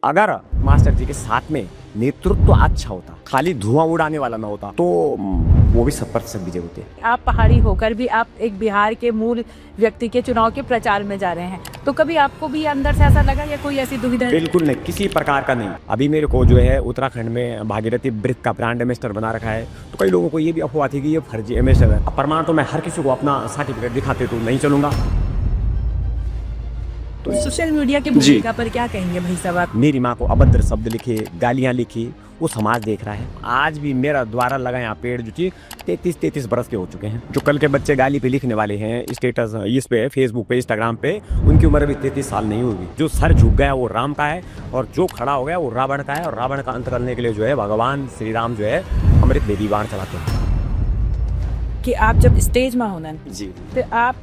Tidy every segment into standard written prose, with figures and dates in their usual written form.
अगर मास्टर जी के साथ में नेतृत्व अच्छा होता, खाली धुआं उड़ाने वाला ना होता, तो वो भी 100% विजय होते। आप पहाड़ी होकर भी आप एक बिहार के मूल व्यक्ति के चुनाव के प्रचार में जा रहे हैं, तो कभी आपको भी अंदर से ऐसा लगा या कोई ऐसी दुविधा? बिल्कुल नहीं, किसी प्रकार का नहीं। अभी मेरे को जो है उत्तराखंड में भागीरथी ब्रिज का ब्रांड एम्बेसडर बना रखा है, तो कई लोगों को ये भी अफवाह थी कि ये फर्जी एम्बेसडर है। प्रमाण तो मैं हर किसी को अपना सर्टिफिकेट दिखाते तो नहीं चलूंगा। तो सोशल मीडिया की भूमिका पर क्या कहेंगे भाई साहब आप? मेरी माँ को अभद्र शब्द लिखे, गालियाँ लिखी, वो समाज देख रहा है। आज भी मेरा द्वारा लगा यहाँ पेड़ जो थी 33 बरस के हो चुके हैं। जो कल के बच्चे गाली पे लिखने वाले हैं स्टेटस इस पे, फेसबुक पे, इंस्टाग्राम पे, उनकी उम्र भी 33 साल नहीं होगी। जो सर झुक गया वो राम का है, और जो खड़ा हो गया वो रावण का है। और रावण का अंत करने के लिए जो है भगवान श्री राम जो है अमृत वेदी बाण चलाते हैं। कि आप जब स्टेज में होना जी, तो आप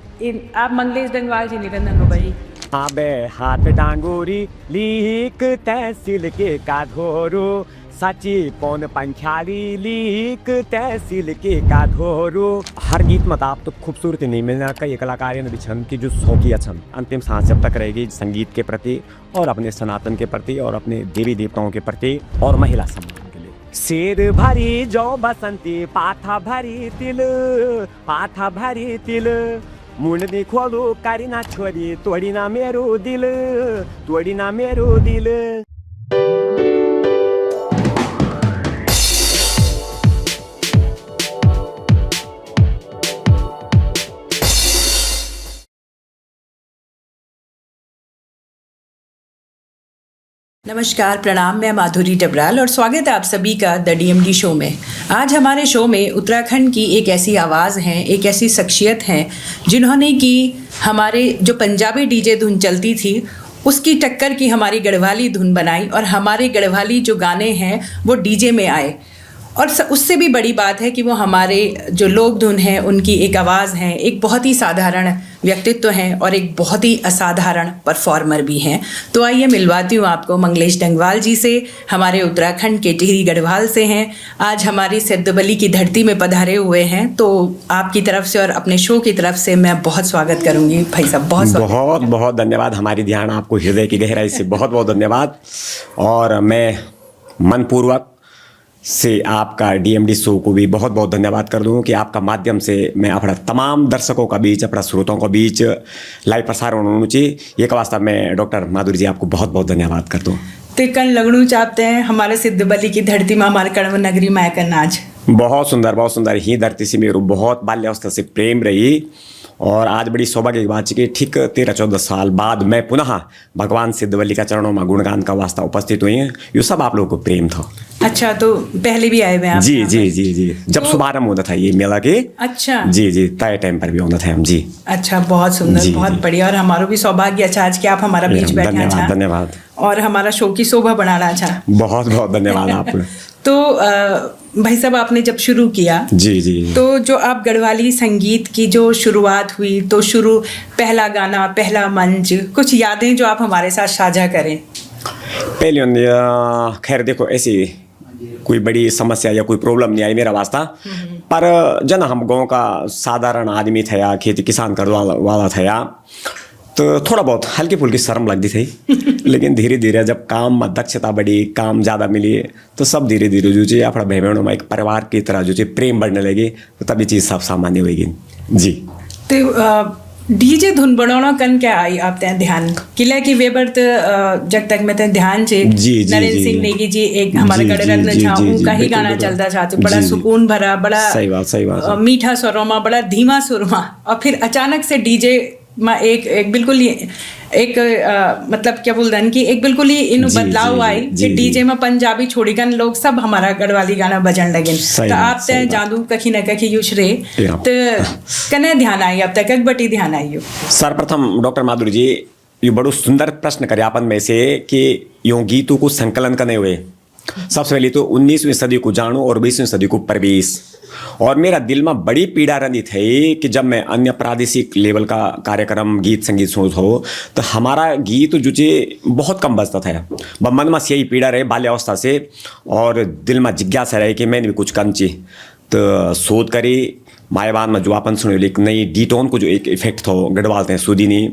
मंगलेश डंगवाल जी निरंजन हो भाई। आबे हाथ डांगोरी लीक तहसील के काधोरू, सची पौन पंखाली लीक तहसील के काधोरू। हर गीत में आप तो खूबसूरती नहीं मिलना। कई कलाकार भी छन की जो शौकिया छन, अंतिम सांस जब तक रहेगी संगीत के प्रति और अपने सनातन के प्रति और अपने देवी देवताओं के प्रति और महिला सम्मान के लिए। शेर भरी जो बसंती पाथा भरी तिल मुंडी खोलू कारिना छोरी तोड़ीना मेरो दिल। नमस्कार, प्रणाम। मैं माधुरी डबराल और स्वागत है आप सभी का द डीएमडी शो में। आज हमारे शो में उत्तराखंड की एक ऐसी आवाज़ हैं, एक ऐसी शख्सियत हैं जिन्होंने कि हमारे जो पंजाबी डीजे धुन चलती थी उसकी टक्कर की हमारी गढ़वाली धुन बनाई, और हमारे गढ़वाली जो गाने हैं वो डीजे में आए। और उससे भी बड़ी बात है कि वो हमारे जो लोक धुन हैं उनकी एक आवाज़ हैं, एक बहुत ही साधारण व्यक्तित्व हैं और एक बहुत ही असाधारण परफॉर्मर भी हैं। तो आइए मिलवाती हूँ आपको मंगलेश डंगवाल जी से, हमारे उत्तराखंड के टिहरी गढ़वाल से हैं। आज हमारी सिद्धबली की धरती में पधारे हुए हैं, तो आपकी तरफ से और अपने शो की तरफ से मैं बहुत स्वागत करूँगी भाई साहब। बहुत बहुत धन्यवाद। हमारी ध्यान आपको हृदय की गहराई से बहुत बहुत धन्यवाद। और मैं मनपूर्वक से आपका डीएमडी शो को भी बहुत बहुत धन्यवाद कर दूँ कि आपका माध्यम से मैं अपना तमाम दर्शकों का बीच, अपना श्रोताओं का बीच लाइव प्रसारण होना चाहिए। ये का वास्ता मैं डॉक्टर माधुरी जी आपको बहुत बहुत धन्यवाद कर दूँ। तो कल लगनू चाहते हैं हमारे सिद्धबली की धरती में, हमारे कड़व नगरी माया का नाच बहुत सुंदर ही धरती से मेरे बहुत बाल्यावस्था से प्रेम रही। और आज बड़ी सौभाग्य की बात है कि ठीक 13-14 साल बाद मैं पुनः भगवान सिद्धबली का चरणों में गुणगान का वास्ता उपस्थित हुई हैं। ये सब आप लोगों को प्रेम था। अच्छा, तो पहले भी आए हुए हैं आप? जी। जब तो शुभारंभ होता था ये मेला के। अच्छा जी, तय टाइम पर भी होता था हम। जी अच्छा, बहुत सुंदर, बहुत बढ़िया। और हमारा भी सौभाग्य अच्छा आज कि आप हमारा बीच बैठे। अच्छा, धन्यवाद। और हमारा शो की शोभा बढ़ाना। अच्छा, बहुत बहुत धन्यवाद आपको। तो भाई साहब आपने जब शुरू किया जी तो जो आप गढ़वाली संगीत की जो शुरुआत हुई, तो पहला गाना, पहला मंच, कुछ यादें जो आप हमारे साथ साझा करें। पहले खैर देखो, ऐसी कोई बड़ी समस्या या कोई प्रॉब्लम नहीं आई मेरा वास्ता, पर जन हम गाँव का साधारण आदमी था, खेती किसान कर वाला था, तो थोड़ा बहुत हल्की फुल्की शर्म लगती थी। लेकिन धीरे धीरे जब काम में दक्षता बढ़ी, काम ज़्यादा मिली, तो सब धीरे धीरे जो चीज़ अपना भाई बहनों में एक परिवार की तरह जो चीज़ प्रेम बढ़ने लगी, तो तभी चीज़ सब सामान्य होगी। जी, तो डीजे धुन बढ़ाना कन क्या आई आप ते ध्यान किला की वेबर जब तक मैं ते ध्यान से नरेंद्र सिंह नेगी जी एक हमारे गढ़ रत्न छा उनका ही गाना चलता था, तो बड़ा सुकून भरा, बड़ा सही बात मीठा सुरों में, बड़ा धीमा सुर में, और फिर अचानक से डीजे में एक बिल्कुल ही एक मतलब क्या बोलते हैं कि एक बिल्कुल ही इन बदलाव आई कि डीजे में पंजाबी छोड़ीगन लोग सब हमारा गढ़वाली गाना बजन लगे। तो आप ते जादू कखी न कखी युशरे तो कने ध्यान आई अब तक बटी ध्यान आई। सर्वप्रथम डॉक्टर माधुरी जी ये बड़ो सुंदर प्रश्न करे अपन में से कि यो गीतों को संकलन करने हुए। सबसे पहले तो 19वीं सदी को जानू और 20वीं सदी को प्रवेश। और मेरा दिल में बड़ी पीड़ा रही थी कि जब मैं अन्य प्रादेशिक लेवल का कार्यक्रम गीत संगीत सुनता हो तो हमारा गीत जो चे बहुत कम बजता था। मन में यही पीड़ा रहे बाल्यावस्था से, और दिल में जिज्ञासा रहे कि मैंने भी कुछ करना चाहिए। तो शोध करी मायवान में जो अपन सुने एक नई डीटोन को जो एक इफेक्ट था गढ़वाल थे सुदीनी,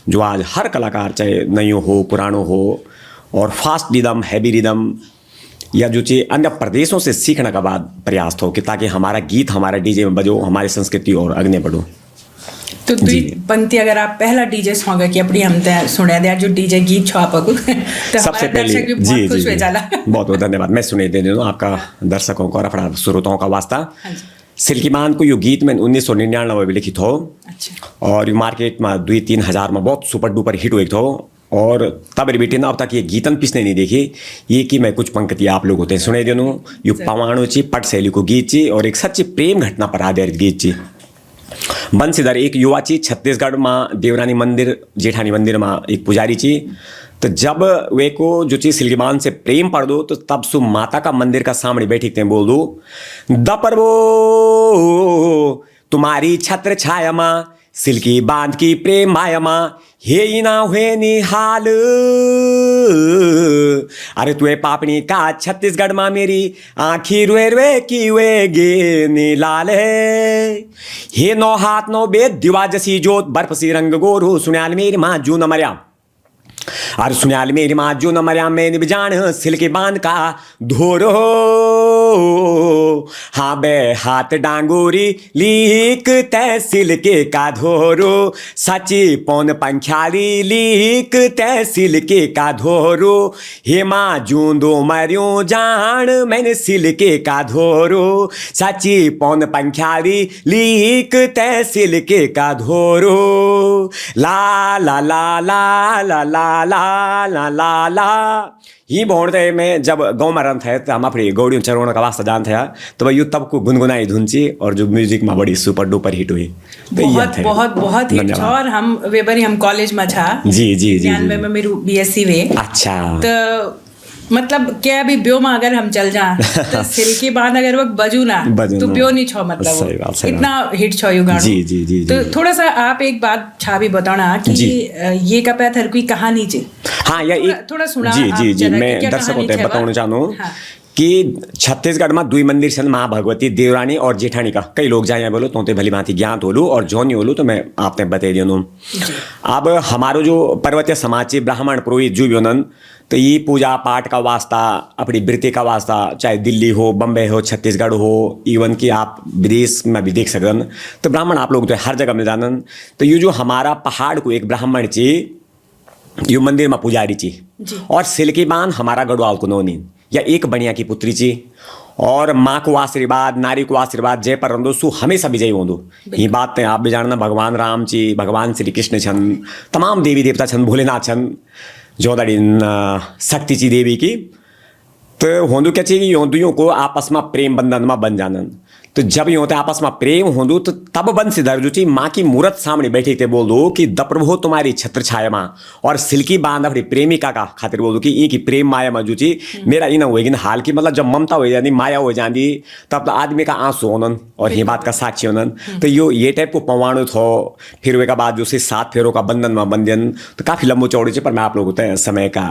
जो आज हर कलाकार चाहे नयो हो पुरानो हो और फास्ट रिदम, हैवी रिदम या जो चीज़ अन्य प्रदेशों से सीखने का बाद प्रयास हो कि ताकि हमारा गीत हमारा डीजे में बजो, हमारी संस्कृति और अग्नि बढ़ो। तो दुई पंक्ति अगर आप पहला डीजे सॉन्ग की अपनी हम ते सुने दिया जो डीजे गीत छो आपको तो सबसे हमारे दर्शक भी पहले बहुत खुश हो जाला। बहुत बहुत धन्यवाद। मैं सुने दे दूँ आपका दर्शकों को और अपना श्रोताओं का वास्ता। हाँ जी। सिल्की मान को यो गीत में 1999 में लिखित हो अच्छा। और ये मार्केट में 2-3 हज़ार में बहुत सुपर डुपर हिट हुई थो। और तब रे बेटे ना अब तक ये गीतन पिसने नहीं देखी। ये कि मैं कुछ पंक्ति आप लोग होते हैं सुने देनू। यो पवाणु ची पट शैली को गीत ची और एक सच्ची प्रेम घटना पर आधारित गीत ची। बंसीधर एक युवा ची, छत्तीसगढ़ में देवरानी मंदिर जेठानी मंदिर में एक पुजारी ची। तो जब वे को जो चीज सिल्कीबान से प्रेम पड़ दो तो तब सु माता का मंदिर का सामने बैठी थे बोल दो दपरबो तुम्हारी छत्र छाया माँ सिल्की बांध की प्रेम माया माँ हे ना हुए निहाल। अरे तुए पापनी का छत्तीसगढ़ माँ मेरी आँखी रुए रुए की वे गे नीलाल है। हे नौ हाथ नौ बेद दिवा जसी जोत बर्फ सी रंग गोरू सुनाल मेरी माँ जू न मरिया। अरे सुनाल मेरी माँ जो न मरिया मैंने भी जान सिल्की बांध का धोरो। हाँ बे हाथ डांगोरी लीक तहसील के का धोरो सची पौन पंख्याली लीक तहसील के का धोरो। हे माँ जूंदो मरियो जान मैंने सिल के का धोरो सची पौन पंख्याली लीक तहसील के का धोरो। ला ला ला ला ला ला ला ला ला ला। ये बोलते में जब गाँव में रन थे तो हम अपनी गौड़ियों चरों का वास्ता जान था तो भाई तब को गुनगुनाई धुन ची और जो म्यूजिक में बड़ी सुपर डुपर हिट हुई। बहुत बहुत बहुत हिट छो और हम वेबरी हम कॉलेज में था जी जी जी 99 में मेरू बीएससी वे। अच्छा तो मतलब क्या अभी ब्यो में अगर हम चल जा तो सिल्की बांध अगर वक्त बजू ना तो ब्यो नहीं छो मतलब सही बात, सही इतना हिट छो यू गाना। जी जी जी तो थोड़ा सा आप एक बात छा भी बताना कि ये का पैथर कोई कहानी ची। हाँ या एक थोड़ा सुना जी आप जी जी जरा कि मैं क्या दर्शकों कहानी को छे बताना बा? चाहूँ हाँ। कि छत्तीसगढ़ में दुई मंदिर छन माँ भगवती देवरानी और जेठानी का कई लोग जाए बोलो तो भली भांति ज्ञात होलू और जो नहीं होलू तो मैं आपने बता दिया। अब हमारो जो पर्वतीय समाज ब्राह्मण पुरोहित जो भी होनन तो ये पूजा पाठ का वास्ता अपनी वृत्ति का वास्ता चाहे दिल्ली हो बम्बई हो छत्तीसगढ़ हो इवन कि आप विदेश में भी देख सकन तो ब्राह्मण आप लोग तो हर जगह में जानन। तो ये जो हमारा पहाड़ को एक ब्राह्मण ची यो मंदिर में पुजारी ची और सिल्की बान हमारा गढ़वाल को नोनी या एक बनिया की पुत्री ची और माँ को आशीर्वाद नारी को आशीर्वाद जय पर रंदो सु हमेशा विजयी होंदो। ये बात आप भी जानना भगवान राम ची भगवान श्री कृष्ण छन तमाम देवी देवता छन भोलेनाथ छन जोदड़ीन शक्ति ची देवी की। तो होंदू क्या चाहिए यों को आपस में प्रेम बंधन में बन जानन। तो जब ये होते आपस में प्रेम होंदू तो तब बंसीधर जो ची माँ की मूर्त सामने बैठे थे बोल दो कि दप्रभो तुम्हारी छत्र छाया माँ और सिल्की बांध अपनी प्रेमिका का खातिर बोल दो कि ये की प्रेम माया में जो ची मेरा इन होगी हाल की मतलब जब ममता हो जाती माया हो जाती तब तो आदमी का आंसू होनन और ये बात का साक्षी होनन। तो यो ये टाइप को पवाणु हो फिर वे का बाद जो 7 फेरों का बंधन में बंधन तो काफी लंबो चौड़ी चे पर मैं आप लोग होते हैं समय का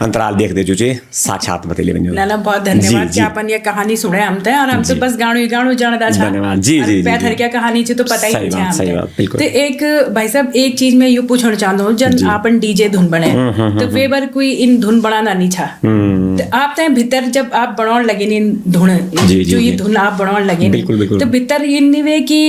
अंतराल देख दे जो ची साक्षात बतेले ना बहुत धन्यवाद कि अपन ये कहानी सुने हम थे और हम तो बस गाणु जानदा छा। धन्यवाद जी जी पैथर क्या कहानी ची तो पता ही नहीं छा सही बात बिल्कुल। तो एक भाई साहब एक चीज मैं यू पूछना चाहता हूँ जब आपन डीजे धुन बने तो वे बार कोई इन धुन बनाना नहीं छा तो आप तय भीतर जब आप बनाने लगे इन धुन जो ये धुन आप बनाने लगे तो भीतर इन निवे की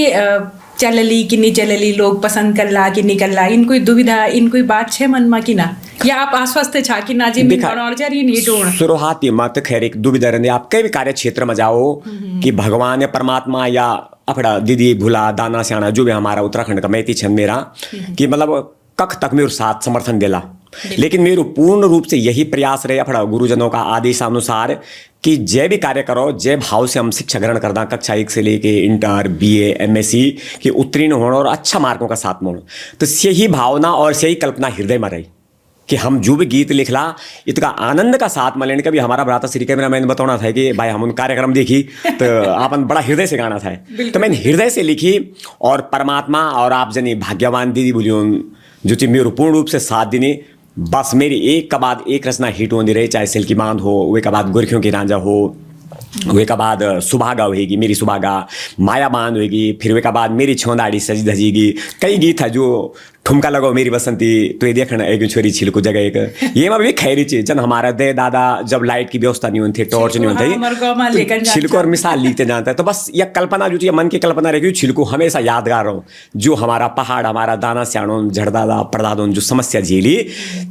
चलली कि नहीं चलली लोग पसंद कर ला कि नहीं कर ला इन कोई दुविधा इन कोई बात छे मन में कि ना या आप आश्वस्त छा कि ना जी मैं बनाने जा रही नहीं टोण शुरुआती मत खैर एक दुविधा रहने आप कई भी कार्य क्षेत्र में जाओ कि भगवान या परमात्मा या अपना दीदी भूला दाना स्याना जो भी हमारा उत्तराखंड का मैती छन मेरा कि मतलब कख तक मेरे साथ समर्थन देला लेकिन मेरे पूर्ण रूप से यही प्रयास रहे अपना गुरुजनों का आदेश अनुसार कि जय भी कार्य करो जय भाव से हम शिक्षा ग्रहण करना कक्षा 1 से लेके इंटर BA MSc कि उत्तीर्ण होना और अच्छा मार्कों का साथ मोड़ तो यही भावना और यही कल्पना हृदय में रही कि हम जो भी गीत लिखला इतना आनंद का साथ में लेने का भी हमारा भ्राता श्री कैमरा मैंने बताना था कि भाई हम उन कार्यक्रम देखी तो आपन बड़ा हृदय से गाना था तो मैंने हृदय से लिखी और परमात्मा और आप जनी भाग्यवान दीदी बोलियो जो चीज मेरे पूर्ण रूप से साथ देने बस मेरी एक का बाद एक रचना हिट होती रही चाहे सिल्की बांध हो वे का बाद गुरखियों की रांझा हो वे का बाद सुभागा होगी मेरी सुभागा माया बांध होगी फिर वे का बाद मेरी छोंदाड़ी सजी धजीगी कई गीत है जो ठुमका लगाओ मेरी बसंती तो ये देखना एक छोरी छिलको जगह एक ये में भी खैरी चीज जन हमारा दे दादा जब लाइट की व्यवस्था नहीं होती टॉर्च नहीं होती तो छिलको और मिसाल लिखते जानता है तो बस यह कल्पना जो मन की कल्पना रहेगी छिलको हमेशा यादगार रहो जो हमारा पहाड़ हमारा दाना स्याणो झड़दादा परदादो जो समस्या झेली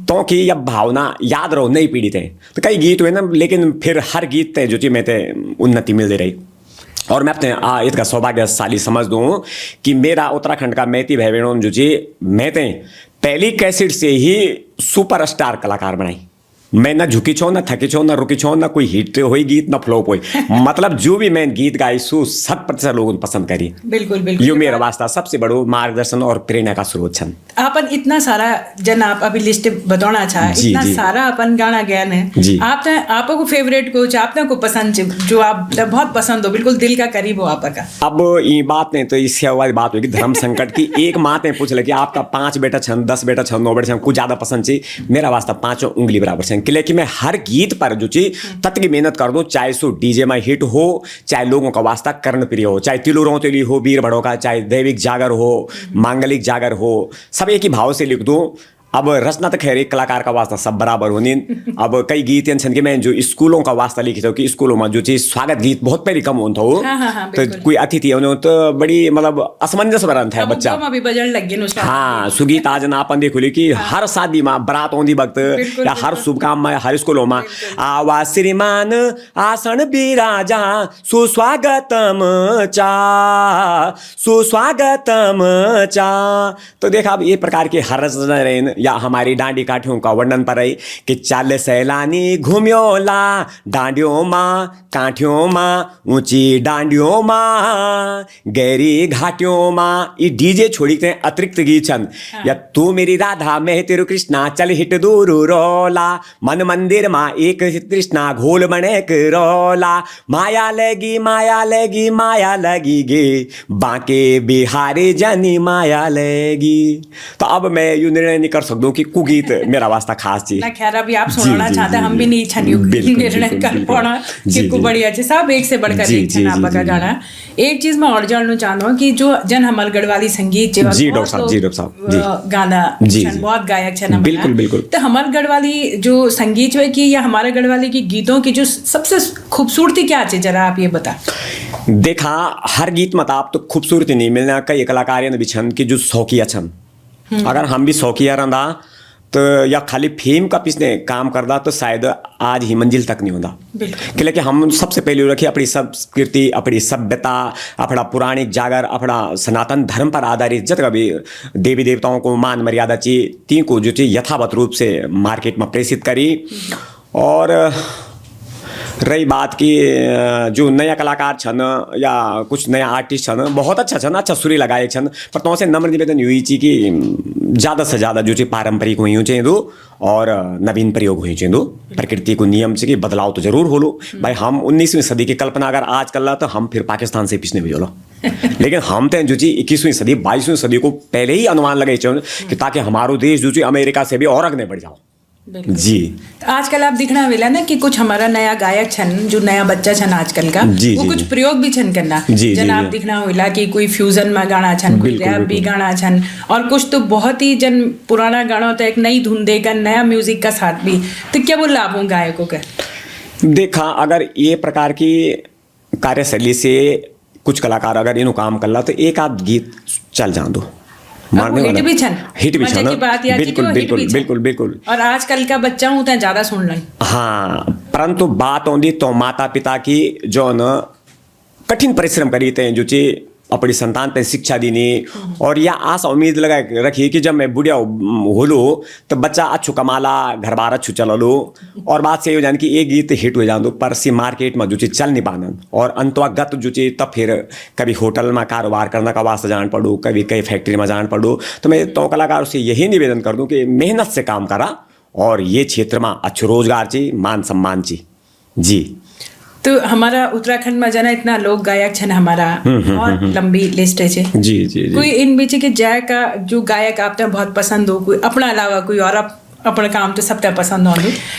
तो कि यह भावना याद रहो नई पीढ़ी थे तो कई गीत हुए ना लेकिन फिर हर गीत थे जो मैं ते उन्नति मिलती रही और मैं अपने इसका सौभाग्यशाली समझ दूँ कि मेरा उत्तराखंड का मैती भाई बहनों जो जी मैं ते पहली कैसेट से ही सुपरस्टार कलाकार बनाई मैं ना झुकी छो ना थकी छो ना रुकी छो ना कोई हिट हुई गीत ना फ्लॉप हुई मतलब जो भी मैं गीत गाई सु 100% लोगों ने पसंद करी बिल्कुल बिल्कुल यो मेरा वास्ता सबसे बड़ो मार्गदर्शन और प्रेरणा का स्रोत छन अपन इतना सारा जन आप अभी लिस्ट बताना चाहे इतना सारा अपन गाना ज्ञान है आप आपको को फेवरेट कुछ आपने को पसंद जो आप बहुत पसंद हो बिल्कुल दिल का करीब हो आपका अब ये बात नहीं तो इससे वाली बात होगी धर्म संकट की एक मात ने पूछ लगी आपका 5 बेटा छन 10 बेटा छन 9 बेटा छन कुछ ज्यादा पसंद चाहिए मेरा वास्ता 5 उंगली बराबर छन कि मैं हर गीत पर जो चीज तत्व की मेहनत कर दूं चाहे सो डीजे में हिट हो चाहे लोगों का वास्ता कर्ण प्रिय हो चाहे तिलु रोतेली हो वीर भड़ो का चाहे दैविक जागर हो मांगलिक जागर हो सब एक ही भाव से लिख दूं अब रचना तो खैर एक कलाकार का वास्ता सब बराबर होनी अब कई गीत छन के मैं जो स्कूलों का वास्ता लिखी था कि स्कूलों में जो चीज स्वागत गीत बहुत पहले कम होता हो तो कोई अतिथि होने तो बड़ी मतलब असमंजस बरन था बच्चा हाँ सुगीत आज ना अपन देखो कि हाँ। हर शादी में बरात होती वक्त या हर शुभ काम में हर स्कूलों में आवा श्रीमान आसन बिराजा सुस्वागतम चा सुस्वागतम चा तो देखा अब ये प्रकार के हर रचना रहे या हमारी डांडी काठियों का वर्णन पर है कि चाल सैलानी घूम्योला डांडियों माँ काठियों माँ ऊंची डांडियों माँ गहरी घाटियों माँ ये डीजे छोड़ी थे अतिरिक्त गीत छंद या तू मेरी राधा मैं तेरू कृष्णा चल हिट दूर रोला मन मंदिर माँ एक कृष्णा घोल बने रोला माया लगी गे बाके बिहारी जानी माया लगी तो अब मैं यू निर्णय नहीं कर सकता हूं कि कुगीत मेरा वास्ता खास चीज ना खैर अभी आप सुनाना चाहते हैं हम भी नहीं छनियो निर्णय कर पाना कि बढ़िया अच्छे सब एक से बढ़कर एक छन आपका गाना एक चीज मैं और जानना चाहता हूं कि जो जन हमल गढ़वाली संगीत जी डॉक्टर साहब गाना बहुत गायक छन बिल्कुल बिल्कुल तो हमल गढ़वाली जो संगीत है कि या हमारे गढ़वाली की गीतों की जो सबसे खूबसूरती क्या है जरा आप ये बता देखा हर गीत मत आप तो खूबसूरती नहीं मिलना कई कलाकार भी छन की जो शौकिया छन अगर हम भी शौकिया रहा तो या खाली फेम का पीछे काम करदा तो शायद आज ही मंजिल तक नहीं होता कि हम सबसे पहले रखी अपनी संस्कृति अपनी सभ्यता अपना पुराणिक जागर अपना सनातन धर्म पर आधारित जितना भी देवी देवताओं को मान मर्यादा चाहिए ती को जो चाहिए यथावत रूप से मार्केट में प्रेषित करी और रही बात की जो नया कलाकार छन या कुछ नया आर्टिस्ट छन बहुत अच्छा छन अच्छा सुरी लगाए छन पर तो से नम्र निवेदन हुई थी कि ज़्यादा से ज़्यादा जो पारंपरिक हुई चाहिए और नवीन प्रयोग हुई चाहिए प्रकृति को नियम से कि बदलाव तो जरूर हो लो भाई हम 19वीं सदी की कल्पना अगर आज कर ला तो हम फिर पाकिस्तान से पिछने भी हो लो लेकिन हम तो जो 21वीं सदी 22वीं सदी को पहले ही अनुमान लगाए चाहिए कि ताकि हमारो देश जो अमेरिका से भी और अगने बढ़ जाओ जी तो आजकल आप दिखना मिला ना कि कुछ हमारा नया गायक छन जो नया बच्चा छन आजकल का वो कुछ प्रयोग भी छन करना जन आप दिखना मिला कि कोई फ्यूजन में गाना छन कोई रैप भी गाना छन और कुछ तो बहुत ही जन पुराना गाना होता है एक नई धुन देकर नया म्यूजिक का साथ भी तो क्या बोल लाभ हो गायकों का देखा अगर ये प्रकार की कार्यशैली से कुछ कलाकार अगर इन्हों काम कर ला तो एक आध गीत चल जा दो हिट भी छन बिल्कुल बिल्कुल और आजकल का बच्चा हूँ ज्यादा सुन रहे हाँ परंतु बात आँदी तो माता पिता की जो न कठिन परिश्रम करी थे जो ची अपनी संतान पे शिक्षा देनी और यह आशा उम्मीद लगा रखी कि जब मैं बुढ़िया हो लो तो बच्चा अच्छू कमाला घर बार अच्छू चला लो और बात से हो जाने कि एक गीत हिट हो जान दो पर सी मार्केट में जो चीज़ चल नहीं पाना और अंतवागत जो चीज़ तब फिर कभी होटल में कारोबार करने का वास्ते जान पड़ो कभी कई फैक्ट्री में जान पड़ो तो मैं तो कलाकार से यही निवेदन कर दूँ कि मेहनत से काम करा और ये क्षेत्र में अच्छो रोजगार चाहिए मान सम्मान चाहिए जी तो हमारा उत्तराखंड में जाना इतना लोग गायक छन हमारा और लंबी लिस्ट है जी जी कोई इन बीच के जाय का जो गायक आपने बहुत पसंद हो कोई अपना अलावा कोई और अपना काम तो सबका पसंद हो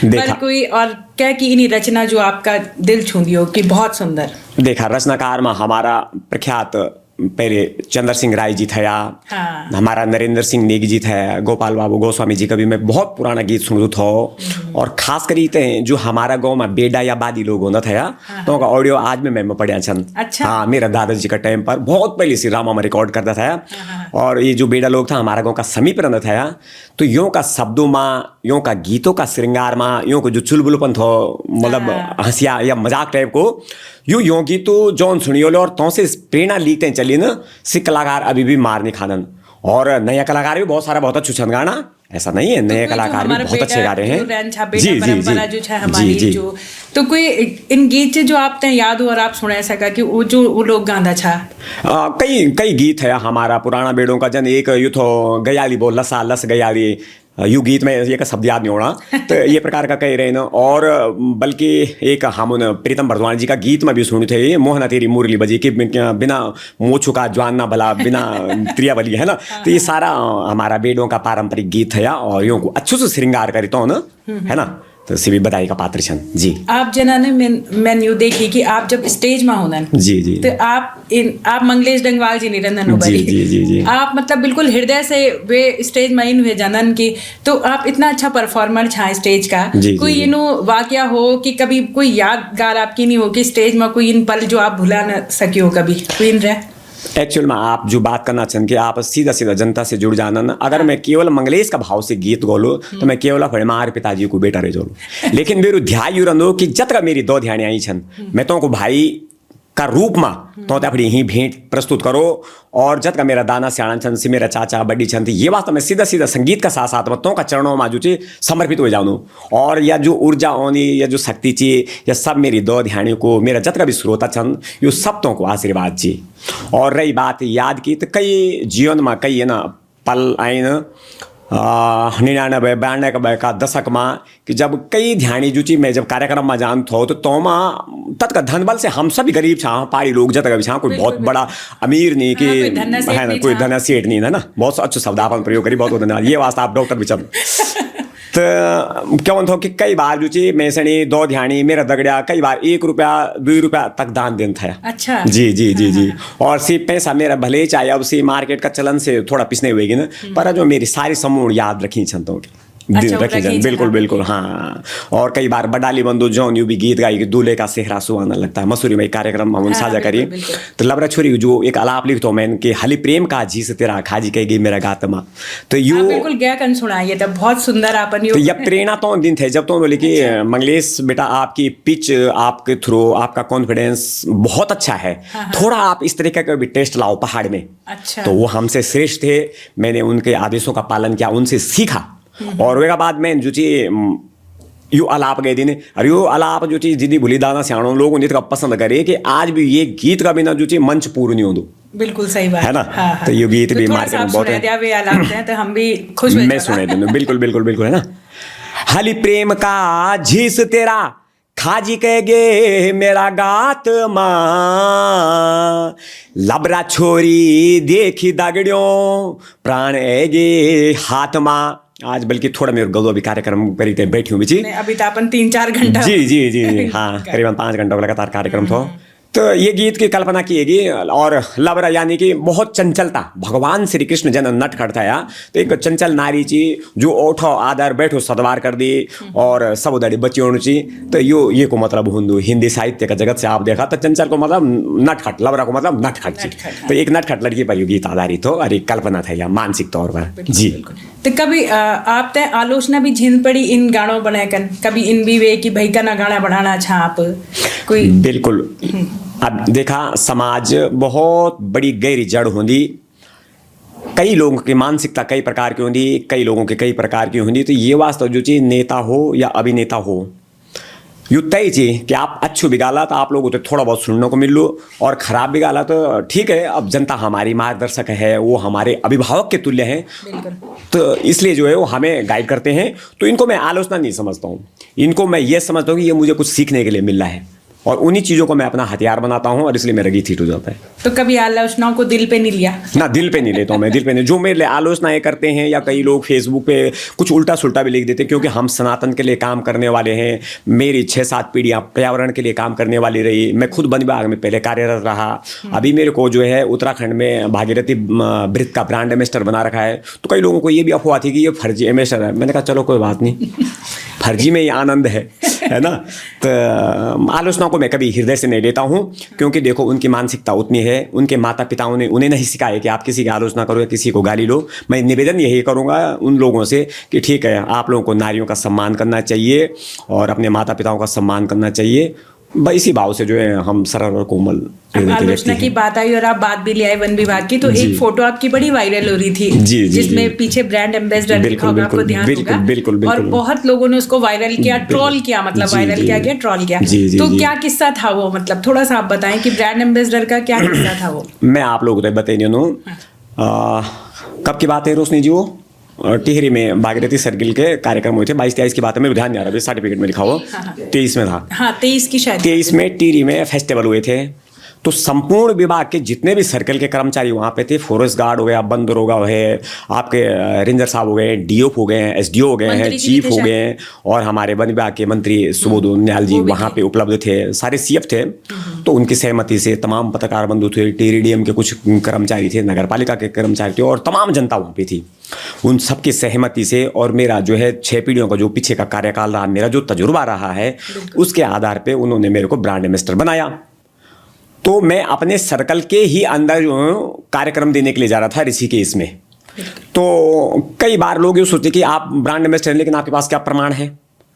पर कोई और क्या कि इन्हीं रचना जो आपका दिल छू दियो कि बहुत सुंदर देखा रचनाकार में हमारा प्रख्यात पहले चंद्र सिंह राय जी थे, हाँ। हमारा नरेंद्र सिंह नेगी जी थे, गोपाल बाबू गोस्वामी जी का भी मैं बहुत पुराना गीत सुनू था। और खास करी ते जो हमारा गांव में बेडा या बादी लोग होना था, तो उनका ऑडियो आज में पढ़िया छन। अच्छा। हाँ, मेरा दादाजी का टाइम पर बहुत पहले श्री रामा में रिकॉर्ड करता था। और ये जो बेडा लोग था हमारा गांव का समीप रहता था, तो यों का शब्दों में, यों का गीतों का श्रृंगार में, यों को जो चुलबुलपन था, मतलब हंसिया या मजाक टाइप को, यों गीतों जौन सुनियोले और तो से प्रेरणा लीते चली न, से कलाकार अभी भी मार नहीं खानन। और नया कलाकार भी बहुत सारा बहुत अच्छे छन गाना, ऐसा नहीं है, नए कलाकार भी बहुत अच्छे गा रहे हैं। जी। तो कोई इन गीत से जो आप ते याद हो और आप सुना सका कि वो लोग गांधा छा? कई गीत है हमारा पुराना बेड़ों का, जन एक यू थो गयाली बोल लसा लस गयाली, यू गीत में ये का शब्द याद नहीं होना, तो ये प्रकार का कह रहे न। और बल्कि एक हम प्रीतम भरद्वाज जी का गीत में भी सुनी थे, मोहना तेरी मुरली बजी कि बिना मोछू का ज्वान ना भला, बिना त्रिया बली, है ना। तो ये सारा हमारा बेड़ों का पारंपरिक गीत है, और यों को अच्छे से श्रृंगार करी तो ना, है ना। तो सिवी बधाई का पात्र छन जी। आप जना ने मैंने यू देखी कि आप जब स्टेज में होना जी तो आप मंगलेश डंगवाल जी निरंजन हो जी आप मतलब बिल्कुल हृदय से वे स्टेज में इन हुए जानन की, तो आप इतना अच्छा परफॉर्मर छा स्टेज का। कोई इनो वाकया हो कि कभी कोई यादगार आपकी नहीं हो कि स्टेज में कोई इन पल जो आप भुला न सके हो कभी, कोई इन रहे? एक्चुअल में आप जो बात करना चाहते कि आप सीधा सीधा जनता से जुड़ जाना ना, अगर मैं केवल मंगलेश का भाव से गीत गोलू तो मैं केवल हमारे पिताजी को बेटा रह जोलू। लेकिन मेरू ध्यान यू रहो कि जत का मेरी दो ध्यान आई छन, मैं तो को भाई का रूप में तो अपनी ही भेंट प्रस्तुत करो। और जत का मेरा दाना सियाणा छन से मेरा चाचा बड़ी छन थी, ये बात मैं सीधा सीधा संगीत का साथ साथ में तो का चरणों में जो समर्पित हो जाऊँ। और या जो ऊर्जा होनी या जो शक्ति चाहिए, या सब मेरी दो ध्यानी को, मेरा जत का भी श्रोता छन, यो सब तो को आशीर्वाद चाहिए। और रही बात याद की, तो कई जीवन में कई है ना पल आए न 99 92 का दशक में, कि जब कई ध्यानी जुची मैं जब कार्यक्रम में जान थो, तो में तत्का धन बल से हम सभी गरीब छा, पहाड़ी लोग जत भी छा, कोई बहुत बड़ा अमीर नहीं कि है ना, कोई धन सेठ नहीं है ना। बहुत अच्छा शब्द आपन प्रयोग करी, बहुत धन्यवाद। ये वास्ता आप डॉक्टर भी चल। तो क्यों थो कि कई बार जुची मैं सनी दो ध्यानी मेरा दगड़िया कई बार 1 रुपया 2 रुपया तक दान देन था। अच्छा। जी। और सी पैसा मेरा भले चाहे अब सी मार्केट का चलन से थोड़ा पिछने हुएगी ना, पर जो मेरी सारी समूह याद रखी छंतों की रखी जाए। बिल्कुल हाँ। और कई बार बडाली बंधु जौन यू भी गीत गाई कि दूल्हे का सेहरा सुहाना लगता है, मसूरी में कार्यक्रम हम साझा करिए। तो लबरा छोरी जो एक अलाप लिख तो मैंने कि हली प्रेम का जी से तेरा खाजी कहेगी मेरा गातमा, तो यू बिल्कुल गया कन सुनाइए, तब बहुत सुंदर आपन तो यह प्रेरणा तो दिन थे जब तो बोले कि मंगलेश बेटा आपकी पिच, आपके थ्रू आपका कॉन्फिडेंस बहुत अच्छा है, थोड़ा आप इस तरीके का भी टेस्ट लाओ पहाड़ में। अच्छा। तो वो हमसे श्रेष्ठ थे, मैंने उनके आदेशों का पालन किया, उनसे सीखा। और वे बाद में जो चीज यू अलाप गए दिन, और यू अलाप जो चीज जिदी भूली दाना सियाणों लोग जितना पसंद करे कि आज भी ये गीत का बिना जो चीज मंच पूर्ण नहीं हो। बिल्कुल सही बात है ना। हाँ। तो ये गीत भी मार्केट में बहुत है, तो हम भी खुश मैं सुने दिन बिल्कुल है ना। हली प्रेम का झीस तेरा खाजी कहेगे मेरा गात माँ, लबरा छोरी देखी दागड़ियों प्राण एगे हाथ माँ। आज बल्कि थोड़ा मेरे गलो भी कार्यक्रम करी थे, बैठी हूँ भी अभी तो अपन 3-4 घंटा जी हाँ करीबन 5 घंटों का लगातार कार्यक्रम था। तो ये गीत की कल्पना किएगी। और लबरा यानी कि बहुत चंचलता, भगवान श्री कृष्ण जन नट खड़ता है, तो एक चंचल नारी ची जो ओठो आदर बैठो सदवार कर दी और सब उदाड़ी बच्चियों ची। तो ये को मतलब हिंदी साहित्य का जगत से आप देखा तो चंचल को मतलब नटखट, लबरा को मतलब नटखट ची। तो एक नटखट लड़की पर ये गीत आधारित हो, और एक कल्पना था या मानसिक तौर पर जी। तो कभी आप ते आलोचना भी झेल पड़ी इन गानों बनाए कन, कभी इन भी वे कि भाई का ना गाना बनाना अच्छा आप कोई? बिल्कुल। अब देखा समाज बहुत बड़ी गहरी जड़ होंगी, कई लोगों की मानसिकता कई प्रकार की होंगी, कई लोगों की कई प्रकार की होंगी। तो ये वास्तव जो चीज नेता हो या अभिनेता हो, यू तय चीज कि आप अच्छू बिगाला तो आप लोगों को थोड़ा बहुत सुनने को मिल लो, और खराब बिगाला तो ठीक है, अब जनता हमारी मार्गदर्शक है, वो हमारे अभिभावक के तुल्य है, तो इसलिए जो है वो हमें गाइड करते हैं। तो इनको मैं आलोचना नहीं समझता हूँ, इनको मैं ये समझता हूँ कि ये मुझे कुछ सीखने के लिए मिल रहा है। और उन्हीं चीज़ों को मैं अपना हथियार बनाता हूँ और इसलिए मेरा गीत हिट हो जाता है। तो कभी आलोचनाओं को दिल पे नहीं लिया? ना, दिल पे नहीं लेता हूँ मैं, दिल पे नहीं। जो मेरे लिए आलोचनाएं करते हैं या कई लोग फेसबुक पे कुछ उल्टा सुल्टा भी लिख देते हैं, क्योंकि हम सनातन के लिए काम करने वाले हैं। मेरी 6-7 पीढ़ियाँ पर्यावरण के लिए काम करने वाली रही। मैं खुद वन विभाग में पहले कार्यरत रहा। अभी मेरे को जो है उत्तराखंड में भागीरथी ब्रिथ का ब्रांड एम्बेसडर बना रखा है। तो कई लोगों को ये भी अफवाह थी कि ये फर्जी एम्बेसडर है। मैंने कहा चलो कोई बात नहीं, फर्जी में ही आनंद है ना। तो आलोचनाओं को मैं कभी हृदय से नहीं लेता हूँ, क्योंकि देखो उनकी मानसिकता उतनी है। उनके माता पिताओं ने उन्हें नहीं सिखाया कि आप किसी की आलोचना करो या किसी को गाली लो। मैं निवेदन यही करूँगा उन लोगों से कि ठीक है, आप लोगों को नारियों का सम्मान करना चाहिए और अपने माता पिताओं का सम्मान करना चाहिए। बस इसी भाव से जो है हम सरल और कोमल आलोचना की बात आई और आप बात भी ले आए वन विभाग की, तो एक फोटो आपकी बड़ी वायरल हो रही थी जिसमें पीछे ब्रांड एम्बेसडर लिखा होगा, आपको ध्यान होगा। बिल्कुल। और बहुत लोगों ने उसको वायरल किया, ट्रोल किया, मतलब वायरल किया गया, ट्रोल किया। तो क्या किस्सा था वो, मतलब थोड़ा सा आप बताएं कि ब्रांड एम्बेसडर का क्या किस्सा था वो? मैं आप लोगों को बताइए कब की बात है रोशनी जी? वो टिहरी में भागीरथी सर्किल के कार्यक्रम हुए थे। 22-23 की बात है, मेरे ध्यान नहीं आ रहा, सर्टिफिकेट में लिखा हो। 23 में था। हाँ, 23 की शायद। 23 में टिहरी में फेस्टिवल हुए थे। तो संपूर्ण विभाग के जितने भी सर्कल के कर्मचारी वहाँ पे थे, फॉरेस्ट गार्ड हो गया, वन दरोगा है, आपके रेंजर साहब हो गए, डीओ हो गए, एसडीओ हो गए हैं, चीफ हो गए, और हमारे वन विभाग के मंत्री सुबोध उनियाल जी वहाँ पे उपलब्ध थे। सारे सीएफ थे। तो उनकी सहमति से तमाम पत्रकार बंधु थे, टिहरी डीएम के कुछ कर्मचारी थे, नगर पालिका के कर्मचारी थे, और तमाम जनता वहाँ पे थी। उन सबकी सहमति से और मेरा जो है 6 पीढ़ियों का जो पीछे का कार्यकाल रहा, मेरा जो तजुर्बा रहा है, उसके आधार पे उन्होंने मेरे को ब्रांड एम्बेसडर बनाया। तो मैं अपने सर्कल के ही अंदर जो कार्यक्रम देने के लिए जा रहा था ऋषिकेश में। तो कई बार लोग ये सोचते कि आप ब्रांड एम्बेसडर हैं, लेकिन आपके पास क्या प्रमाण है?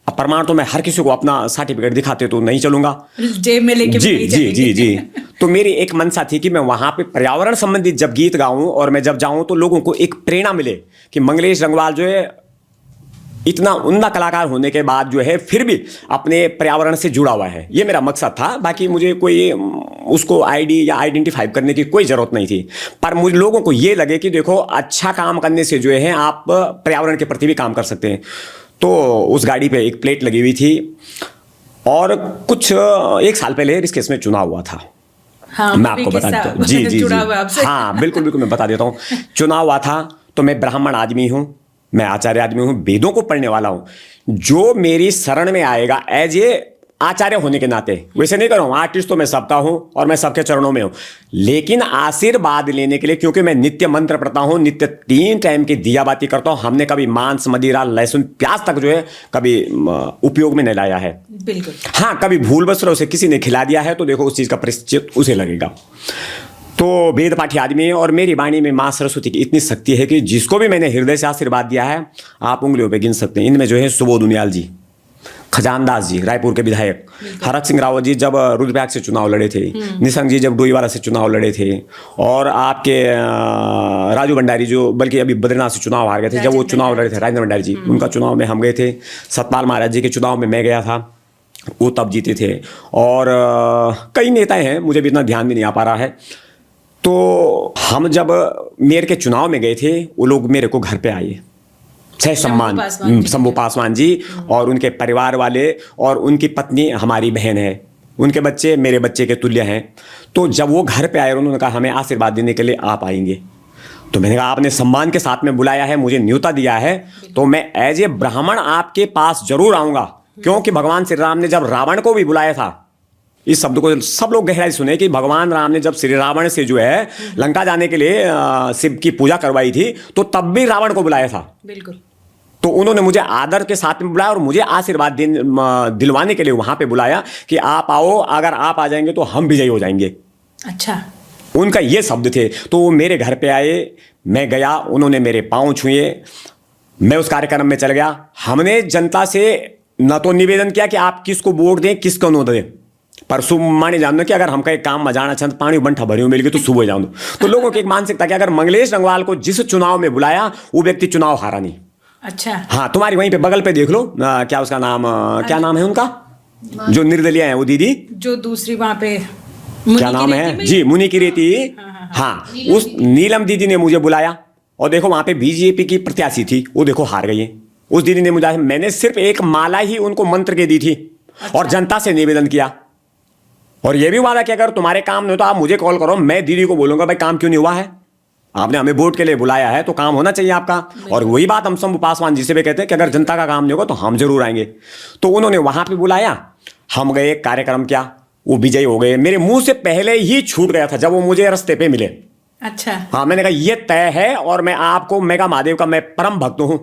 अब प्रमाण तो मैं हर किसी को अपना सर्टिफिकेट दिखाते तो नहीं चलूंगा, जेब में लेके जी। तो मेरी एक मंशा थी कि मैं वहां पे पर्यावरण संबंधित जब गीत गाऊं और मैं जब जाऊं तो लोगों को एक प्रेरणा मिले कि मंगलेश रंगवाल जो है इतना उम्दा कलाकार होने के बाद जो है फिर भी अपने पर्यावरण से जुड़ा हुआ है। ये मेरा मकसद था। बाकी मुझे कोई उसको आईडी या आइडेंटिफाई करने की कोई ज़रूरत नहीं थी। पर मुझे लोगों को ये लगे कि देखो अच्छा काम करने से जो है आप पर्यावरण के प्रति भी काम कर सकते हैं। तो उस गाड़ी पे एक प्लेट लगी हुई थी और कुछ 1 साल पहले ऋषिकेश में चुनाव हुआ था। हाँ, मैं आपको बता देता हूँ। जी। हाँ, बिल्कुल मैं बता देता हूँ। चुनाव हुआ था तो मैं ब्राह्मण आदमी हूँ, मैं आचार्य आदमी हूँ, वेदों को पढ़ने वाला हूँ। जो मेरी शरण में आएगा एज ए आचार्य होने के नाते, वैसे नहीं कर रहा हूँ, आर्टिस्ट तो मैं सबका हूँ और मैं सबके चरणों में हूँ, लेकिन आशीर्वाद लेने के लिए, क्योंकि मैं नित्य मंत्र पढ़ता हूँ, नित्य 3 टाइम की दिया बाती करता हूँ। हमने कभी मांस, मदिरा, लहसुन, प्याज तक जो है कभी उपयोग में नहीं लाया है। बिल्कुल। हाँ, कभी भूल बस उसे किसी ने खिला दिया है तो देखो उस चीज़ का प्रायश्चित उसे लगेगा। तो वेद पाठी आदमी है और मेरी वाणी में माँ सरस्वती की इतनी शक्ति है कि जिसको भी मैंने हृदय से आशीर्वाद दिया है आप उंगलियों पे गिन सकते हैं। इनमें जो है सुबोध उनियाल जी, खजानदास जी रायपुर के विधायक, हरक सिंह रावत जी जब रुद्रप्रयाग से चुनाव लड़े थे, निशंक जी जब डोईवाला से चुनाव लड़े थे, और आपके राजू भंडारी जो बल्कि अभी बद्रीनाथ से चुनाव हार गए थे, जब वो चुनाव लड़े थे, राजेंद्र भंडारी जी, उनका चुनाव में हम गए थे। सतपाल महाराज जी के चुनाव में मैं गया था, वो तब जीते थे। और कई नेताएं हैं, मुझे भी इतना ध्यान भी नहीं आ पा रहा है। तो हम जब मेयर के चुनाव में गए थे, वो लोग मेरे को घर पे आए, सह सम्मान, शंभू पासवान जी और उनके परिवार वाले, और उनकी पत्नी हमारी बहन है, उनके बच्चे मेरे बच्चे के तुल्य हैं। तो जब वो घर पे आए और उन्होंने कहा हमें आशीर्वाद देने के लिए आप आएंगे, तो मैंने कहा आपने सम्मान के साथ में बुलाया है, मुझे न्योता दिया है, तो मैं एज ए ब्राह्मण आपके पास जरूर आऊँगा। क्योंकि भगवान श्री राम ने जब रावण को भी बुलाया था, इस शब्द को सब लोग गहराई सुने कि भगवान राम ने जब श्री रावण से जो है लंका जाने के लिए शिव की पूजा करवाई थी, तो तब भी रावण को बुलाया था। बिल्कुल। तो उन्होंने मुझे आदर के साथ में बुलाया और मुझे आशीर्वाद दिलवाने के लिए वहां पे बुलाया कि आप आओ, अगर आप आ जाएंगे तो हम विजयी हो जाएंगे। अच्छा, उनका ये शब्द थे। तो वो मेरे घर पे आए, मैं गया, उन्होंने मेरे पाँव छुए, मैं उस कार्यक्रम में चल गया। हमने जनता से न तो निवेदन किया कि आप किसको वोट दें, किसको न दें, पर सुबह माने जानो कि अगर हमका एक काम मजाना छंद पानी बंठा भरी मिल गई तो सुबह जाऊँ। तो लोगों की एक मानसिकता कि अगर मंगलेश रंगवाल को जिस चुनाव में बुलाया वो व्यक्ति चुनाव हारा नहीं। अच्छा, हाँ, तुम्हारी वहीं पे बगल पे देख लो, क्या उसका नाम, क्या नाम है उनका, जो निर्दलीय है, वो दीदी जो दूसरी वहां पे क्या नाम है जी, मुनि की रेती। हाँ, उस नीलम दीदी ने मुझे बुलाया और देखो वहां पे बीजेपी की प्रत्याशी थी, वो देखो हार गई है। उस दीदी ने मुझे, मैंने सिर्फ एक माला ही उनको मंत्र के दी थी। और जनता से निवेदन किया और ये भी वादा कि अगर तुम्हारे काम नहीं हो तो आप मुझे कॉल करो, मैं दीदी को बोलूंगा भाई काम क्यों नहीं हुआ है, आपने हमें वोट के लिए बुलाया है तो काम होना चाहिए आपका। और वही बात हम शंभू पासवान जी से भी कहते हैं कि अगर जनता का काम नहीं होगा तो हम जरूर आएंगे। तो उन्होंने वहां पे बुलाया, हम गए, कार्यक्रम किया, वो विजयी हो गए। मेरे मुंह से पहले ही छूट गया था जब वो मुझे रास्ते पे मिले। अच्छा। हाँ, मैंने कहा ये तय है और मैं आपको, मेगा महादेव का मैं परम भक्त हूं,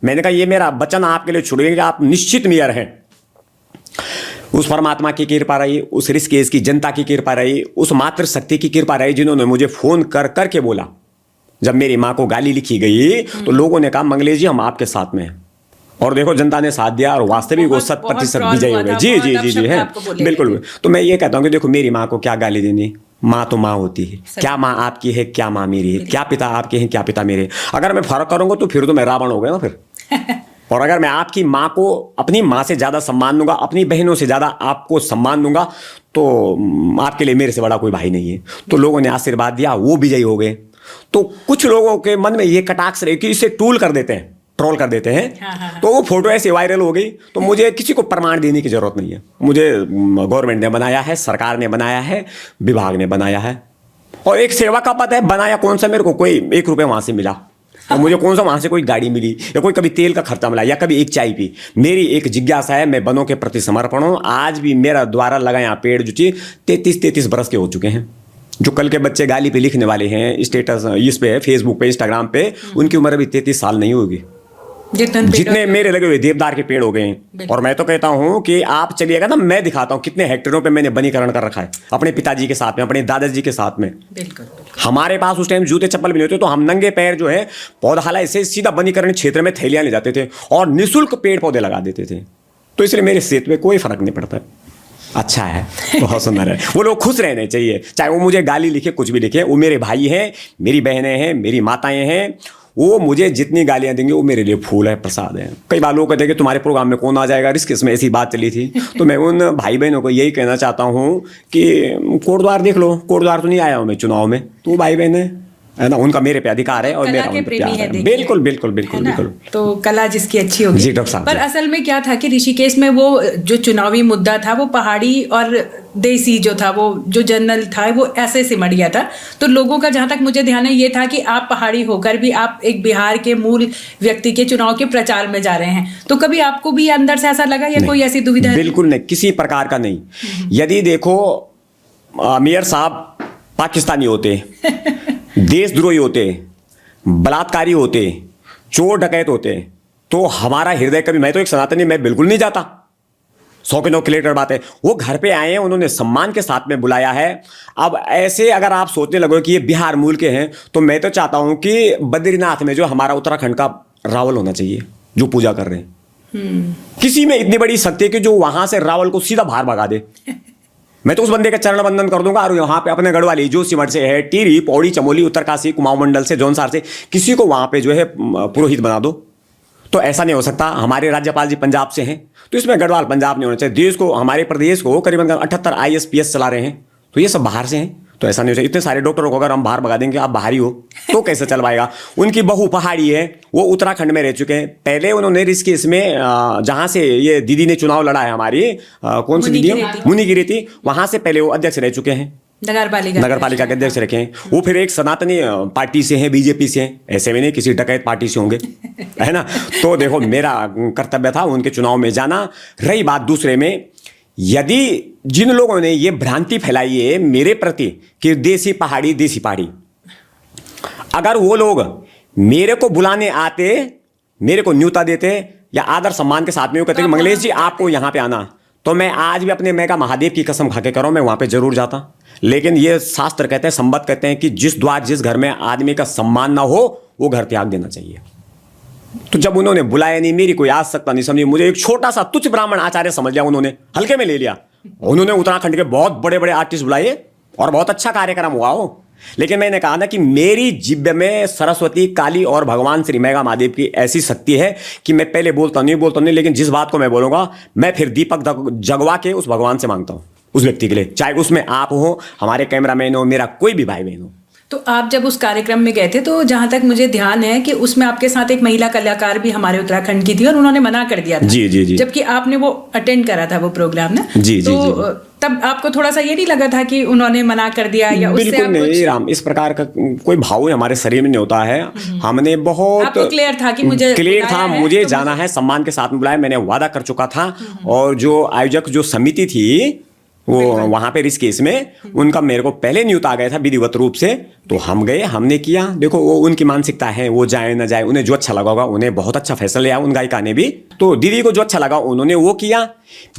मैंने कहा ये मेरा वचन आपके लिए छूट गया कि आप निश्चित मेयर हैं। उस परमात्मा की कृपा रही, उस ऋषिकेश की जनता की कृपा रही, उस मातृ शक्ति की कृपा रही जिन्होंने मुझे फोन कर करके बोला। जब मेरी माँ को गाली लिखी गई तो लोगों ने कहा मंगलेश जी हम आपके साथ में हैं, और देखो जनता ने साथ दिया और वास्तविक वो 100% विजयी हो गए। जी जी जी जी है, बिल्कुल। तो मैं ये कहता हूँ कि देखो मेरी माँ को क्या गाली देनी, माँ तो माँ होती है। क्या माँ आपकी है, क्या माँ मेरी है, क्या पिता आपके हैं, क्या पिता मेरे। अगर मैं फर्क करूंगा तो फिर तो मैं रावण हो गया ना फिर। और अगर मैं आपकी माँ को अपनी माँ से ज़्यादा सम्मान दूंगा, अपनी बहनों से ज़्यादा आपको सम्मान दूंगा, तो आपके लिए मेरे से बड़ा कोई भाई नहीं है। तो लोगों ने आशीर्वाद दिया, वो विजयी हो गए। तो कुछ लोगों के मन में ये कटाक्ष रहे कि इसे ट्रोल कर देते हैं। हाँ। तो वो फोटो ऐसे वायरल हो गई। तो मुझे किसी को प्रमाण देने की जरूरत नहीं है, मुझे गवर्नमेंट ने बनाया है, सरकार ने बनाया है, विभाग ने बनाया है, और एक सेवा का पद है। बनाया कौन सा, मेरे को कोई 1 रुपये वहां से मिला, और मुझे कौन सा वहां से कोई गाड़ी मिली, या कोई कभी तेल का खर्चा मिला, या कभी एक चाय पी। मेरी एक जिज्ञासा है, मैं वनों के प्रति समर्पण हूं। आज भी मेरा द्वारा लगाया पेड़ जो चीज 33 बरस के हो चुके हैं। जो कल के बच्चे गाली पे लिखने वाले हैं स्टेटस इस पे, फेसबुक पे, इंस्टाग्राम पे, उनकी उम्र अभी 33 साल नहीं होगी जितने मेरे लगे हुए देवदार के पेड़ हो गए हैं। और मैं तो कहता हूं कि आप चलिएगा ना, मैं दिखाता हूं कितने हेक्टेयरों पे मैंने वनीकरण कर रखा है अपने पिताजी के साथ में, अपने दादाजी के साथ में। बिल्कुल। हमारे पास उस टाइम जूते चप्पल भी नहीं होते, तो हम नंगे पैर जो है पौधाला ऐसे सीधा वनीकरण क्षेत्र में थैलियां ले जाते थे और निःशुल्क पेड़ पौधे लगा देते थे। तो इसलिए मेरे सेहत में कोई फर्क नहीं पड़ता। अच्छा है, बहुत सुंदर है। वो लोग खुश रहने चाहिए, चाहे वो मुझे गाली लिखे, कुछ भी लिखे। वो मेरे भाई हैं, मेरी बहनें हैं, मेरी माताएं हैं। वो मुझे जितनी गालियां देंगे वो मेरे लिए फूल है, प्रसाद है। कई बार लोग कहते हैं कि तुम्हारे प्रोग्राम में कौन आ जाएगा, रिस्क में ऐसी बात चली थी। तो मैं उन भाई बहनों को यही कहना चाहता हूँ कि कोटद्वार देख लो, कोटद्वार तो नहीं आया हूँ मैं चुनाव में, तो भाई बहन है ना, उनका मेरे पे अधिकार है और मेरा उन पे प्यार है। बिल्कुल बिल्कुल बिल्कुल बिल्कुल। तो कला जिसकी अच्छी होगी। जी डॉक्टर साहब। पर असल में क्या था कि ऋषिकेश में वो जो चुनावी मुद्दा था वो पहाड़ी और देसी जो था, वो जो जनरल था, वो ऐसे सिमट गया था। तो लोगों का जहां तक मुझे ध्यान है ये था कि आप पहाड़ी होकर भी आप एक बिहार के मूल व्यक्ति के चुनाव के प्रचार में जा रहे हैं। तो कभी आपको भी अंदर से ऐसा लगा या कोई ऐसी दुविधा? बिल्कुल नहीं, किसी प्रकार का नहीं। यदि देखो मेयर साहब पाकिस्तानी होते, देशद्रोही होते, बलात्कारी होते, चोर डकैत होते, तो हमारा हृदय कभी, मैं तो एक सनातनी, मैं बिल्कुल नहीं जाता। 100 के 9 क्लियर बात है। वो घर पे आए हैं, उन्होंने सम्मान के साथ में बुलाया है। अब ऐसे अगर आप सोचने लगो कि ये बिहार मूल के हैं, तो मैं तो चाहता हूं कि बद्रीनाथ में जो हमारा उत्तराखंड का रावल होना चाहिए जो पूजा कर रहे हैं। किसी में इतनी बड़ी शक्ति है कि जो वहां से रावल को सीधा बाहर भगा दे। मैं तो उस बंदे का चरण वंदन कर दूंगा। और यहाँ पे अपने गढ़वाली जो सिमट से है, टिहरी, पौड़ी, चमोली, उत्तरकाशी, कुमाऊं मंडल से, जौनसार से, किसी को वहां पे जो है पुरोहित बना दो। तो ऐसा नहीं हो सकता। हमारे राज्यपाल जी पंजाब से हैं, तो इसमें गढ़वाल पंजाब नहीं होना चाहिए। देश को, हमारे प्रदेश को करीबन 78 ISPS चला रहे हैं, तो ये सब बाहर से हैं। तो ऐसा नहीं हो चाहिए। इतने सारे डॉक्टरों को अगर हम बाहर भगा देंगे, आप बाहरी हो, तो कैसे चल पाएगा। उनकी बहू पहाड़ी है, वो उत्तराखंड में रह चुके हैं। पहले उन्होंने ऋषिकेश में जहां से ये दीदी ने चुनाव लड़ा है, हमारी कौन सी दीदी, मुनिगिरी थी, वहां से पहले वो अध्यक्ष रह चुके हैं, नगर पालिका के अध्यक्ष रखे हैं। वो फिर एक सनातनी पार्टी से हैं, बीजेपी से हैं। ऐसे भी नहीं किसी डकैत पार्टी से होंगे, है ना। तो देखो मेरा कर्तव्य था उनके चुनाव में जाना। रही बात दूसरे में, यदि जिन लोगों ने ये भ्रांति फैलाई है मेरे प्रति कि देसी पहाड़ी, अगर वो लोग मेरे को बुलाने आते, मेरे को न्योता देते या आदर सम्मान के साथ में वो कहते कि मंगलेश जी आपको यहां पे आना, तो मैं आज भी अपने मेगा महादेव की कसम खा के कह रहा हूं, मैं वहां पे जरूर जाता। लेकिन ये शास्त्र कहते हैं, संबत कहते हैं कि जिस द्वार, जिस घर में आदमी का सम्मान ना हो, वो घर त्याग देना चाहिए। तो जब उन्होंने बुलाया नहीं, मेरी कोई आवश्यकता नहीं समझी, मुझे एक छोटा सा तुच्छ ब्राह्मण आचार्य समझ लिया, उन्होंने हल्के में ले लिया। उन्होंने उत्तराखंड के बहुत बड़े बड़े आर्टिस्ट बुलाए और बहुत अच्छा कार्यक्रम हुआ हो। लेकिन मैंने कहा ना कि मेरी जिब्ब में सरस्वती, काली और भगवान श्री मेगा महादेव की ऐसी शक्ति है कि मैं पहले बोलता नहीं, लेकिन जिस बात को मैं बोलूंगा, मैं फिर दीपक जगवा के उस भगवान से मांगता हूं, उस व्यक्ति के लिए, चाहे उसमें आप हो, हमारे कैमरामैन हो, मेरा कोई भी भाई बहन हो। तो आप जब उस कार्यक्रम में गए थे, तो जहां तक मुझे ध्यान है कि उसमें आपके साथ एक महिला कलाकार भी हमारे उत्तराखंड की थी और उन्होंने मना कर दिया था। जी जी जी। जबकि आपने वो अटेंड करा था वो प्रोग्राम ना। जी जी तो जी। तब आपको थोड़ा सा ये नहीं लगा था कि उन्होंने मना कर दिया या उससे बिल्कुल आप नहीं राम, इस प्रकार का कोई भाव हमारे शरीर में नहीं होता है। हमने बहुत आपको क्लियर था कि मुझे क्लियर था, बुलाया है, मुझे तो जाना है, सम्मान के साथ में बुलाया, मैंने वादा कर चुका था। और जो आयोजक जो समिति थी वो वहां पे ऋषिकेश में, उनका मेरे को पहले न्यूता आ गया था विधिवत रूप से, तो हम गए, हमने किया। देखो वो उनकी मानसिकता है, वो जाए ना जाए, उन्हें जो अच्छा लगा होगा, उन्हें बहुत अच्छा फैसला लिया उन गायिका ने भी। तो दीदी को जो अच्छा लगा उन्होंने वो किया,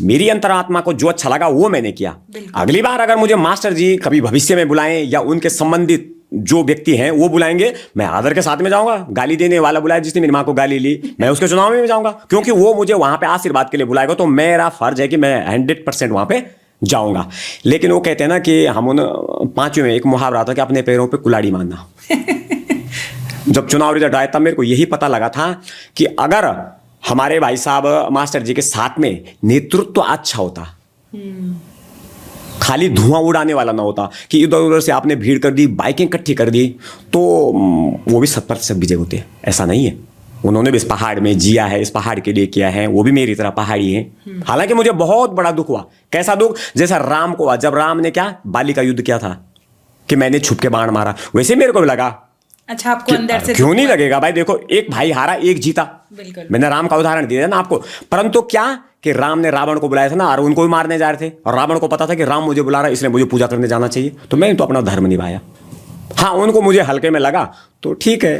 मेरी अंतरात्मा को जो अच्छा लगा वो मैंने किया। अगली बार अगर मुझे मास्टर जी कभी भविष्य में बुलाएं या उनके संबंधित जो व्यक्ति हैं वो बुलाएंगे, मैं आदर के साथ में जाऊंगा। गाली देने वाला बुलाया जिसने मेरी माँ को गाली ली, मैं उसके चुनाव में भी जाऊंगा, क्योंकि वो मुझे वहां पे आशीर्वाद के लिए बुलाएगा, तो मेरा फर्ज है कि मैं 100% वहां पे जाऊंगा। लेकिन वो कहते हैं ना कि हम उन 5वीं में एक मुहावरा था कि अपने पैरों पे कुल्हाड़ी मारना। जब चुनाव रिजल्ट आया तब मेरे को यही पता लगा था कि अगर हमारे भाई साहब मास्टर जी के साथ में नेतृत्व अच्छा होता, खाली धुआं उड़ाने वाला ना होता कि इधर उधर से आपने भीड़ कर दी, बाइकें इकट्ठी कर दी, तो वो भी 100% विजय होते। ऐसा नहीं है, उन्होंने भी इस पहाड़ में जिया है, इस पहाड़ के लिए किया है, वो भी मेरी तरह पहाड़ी है। हालांकि मुझे बहुत बड़ा दुख हुआ। कैसा दुख? जैसा राम को हुआ जब राम ने क्या बाली का युद्ध किया था कि मैंने छुप के बाण मारा, वैसे मेरे को भी लगा। अच्छा, आपको अंदर से क्यों नहीं लगेगा भाई? देखो एक भाई हारा एक जीता, बिल्कुल। मैंने राम का उदाहरण दिया ना आपको। परंतु क्या कि राम ने रावण को बुलाया था ना, और उनको भी मारने जा रहे थे, और रावण को पता था कि राम मुझे बुला रहा है, इसलिए मुझे पूजा करने जाना चाहिए, तो मैंने तो अपना धर्म निभाया। हाँ, उनको मुझे हल्के में लगा तो ठीक है।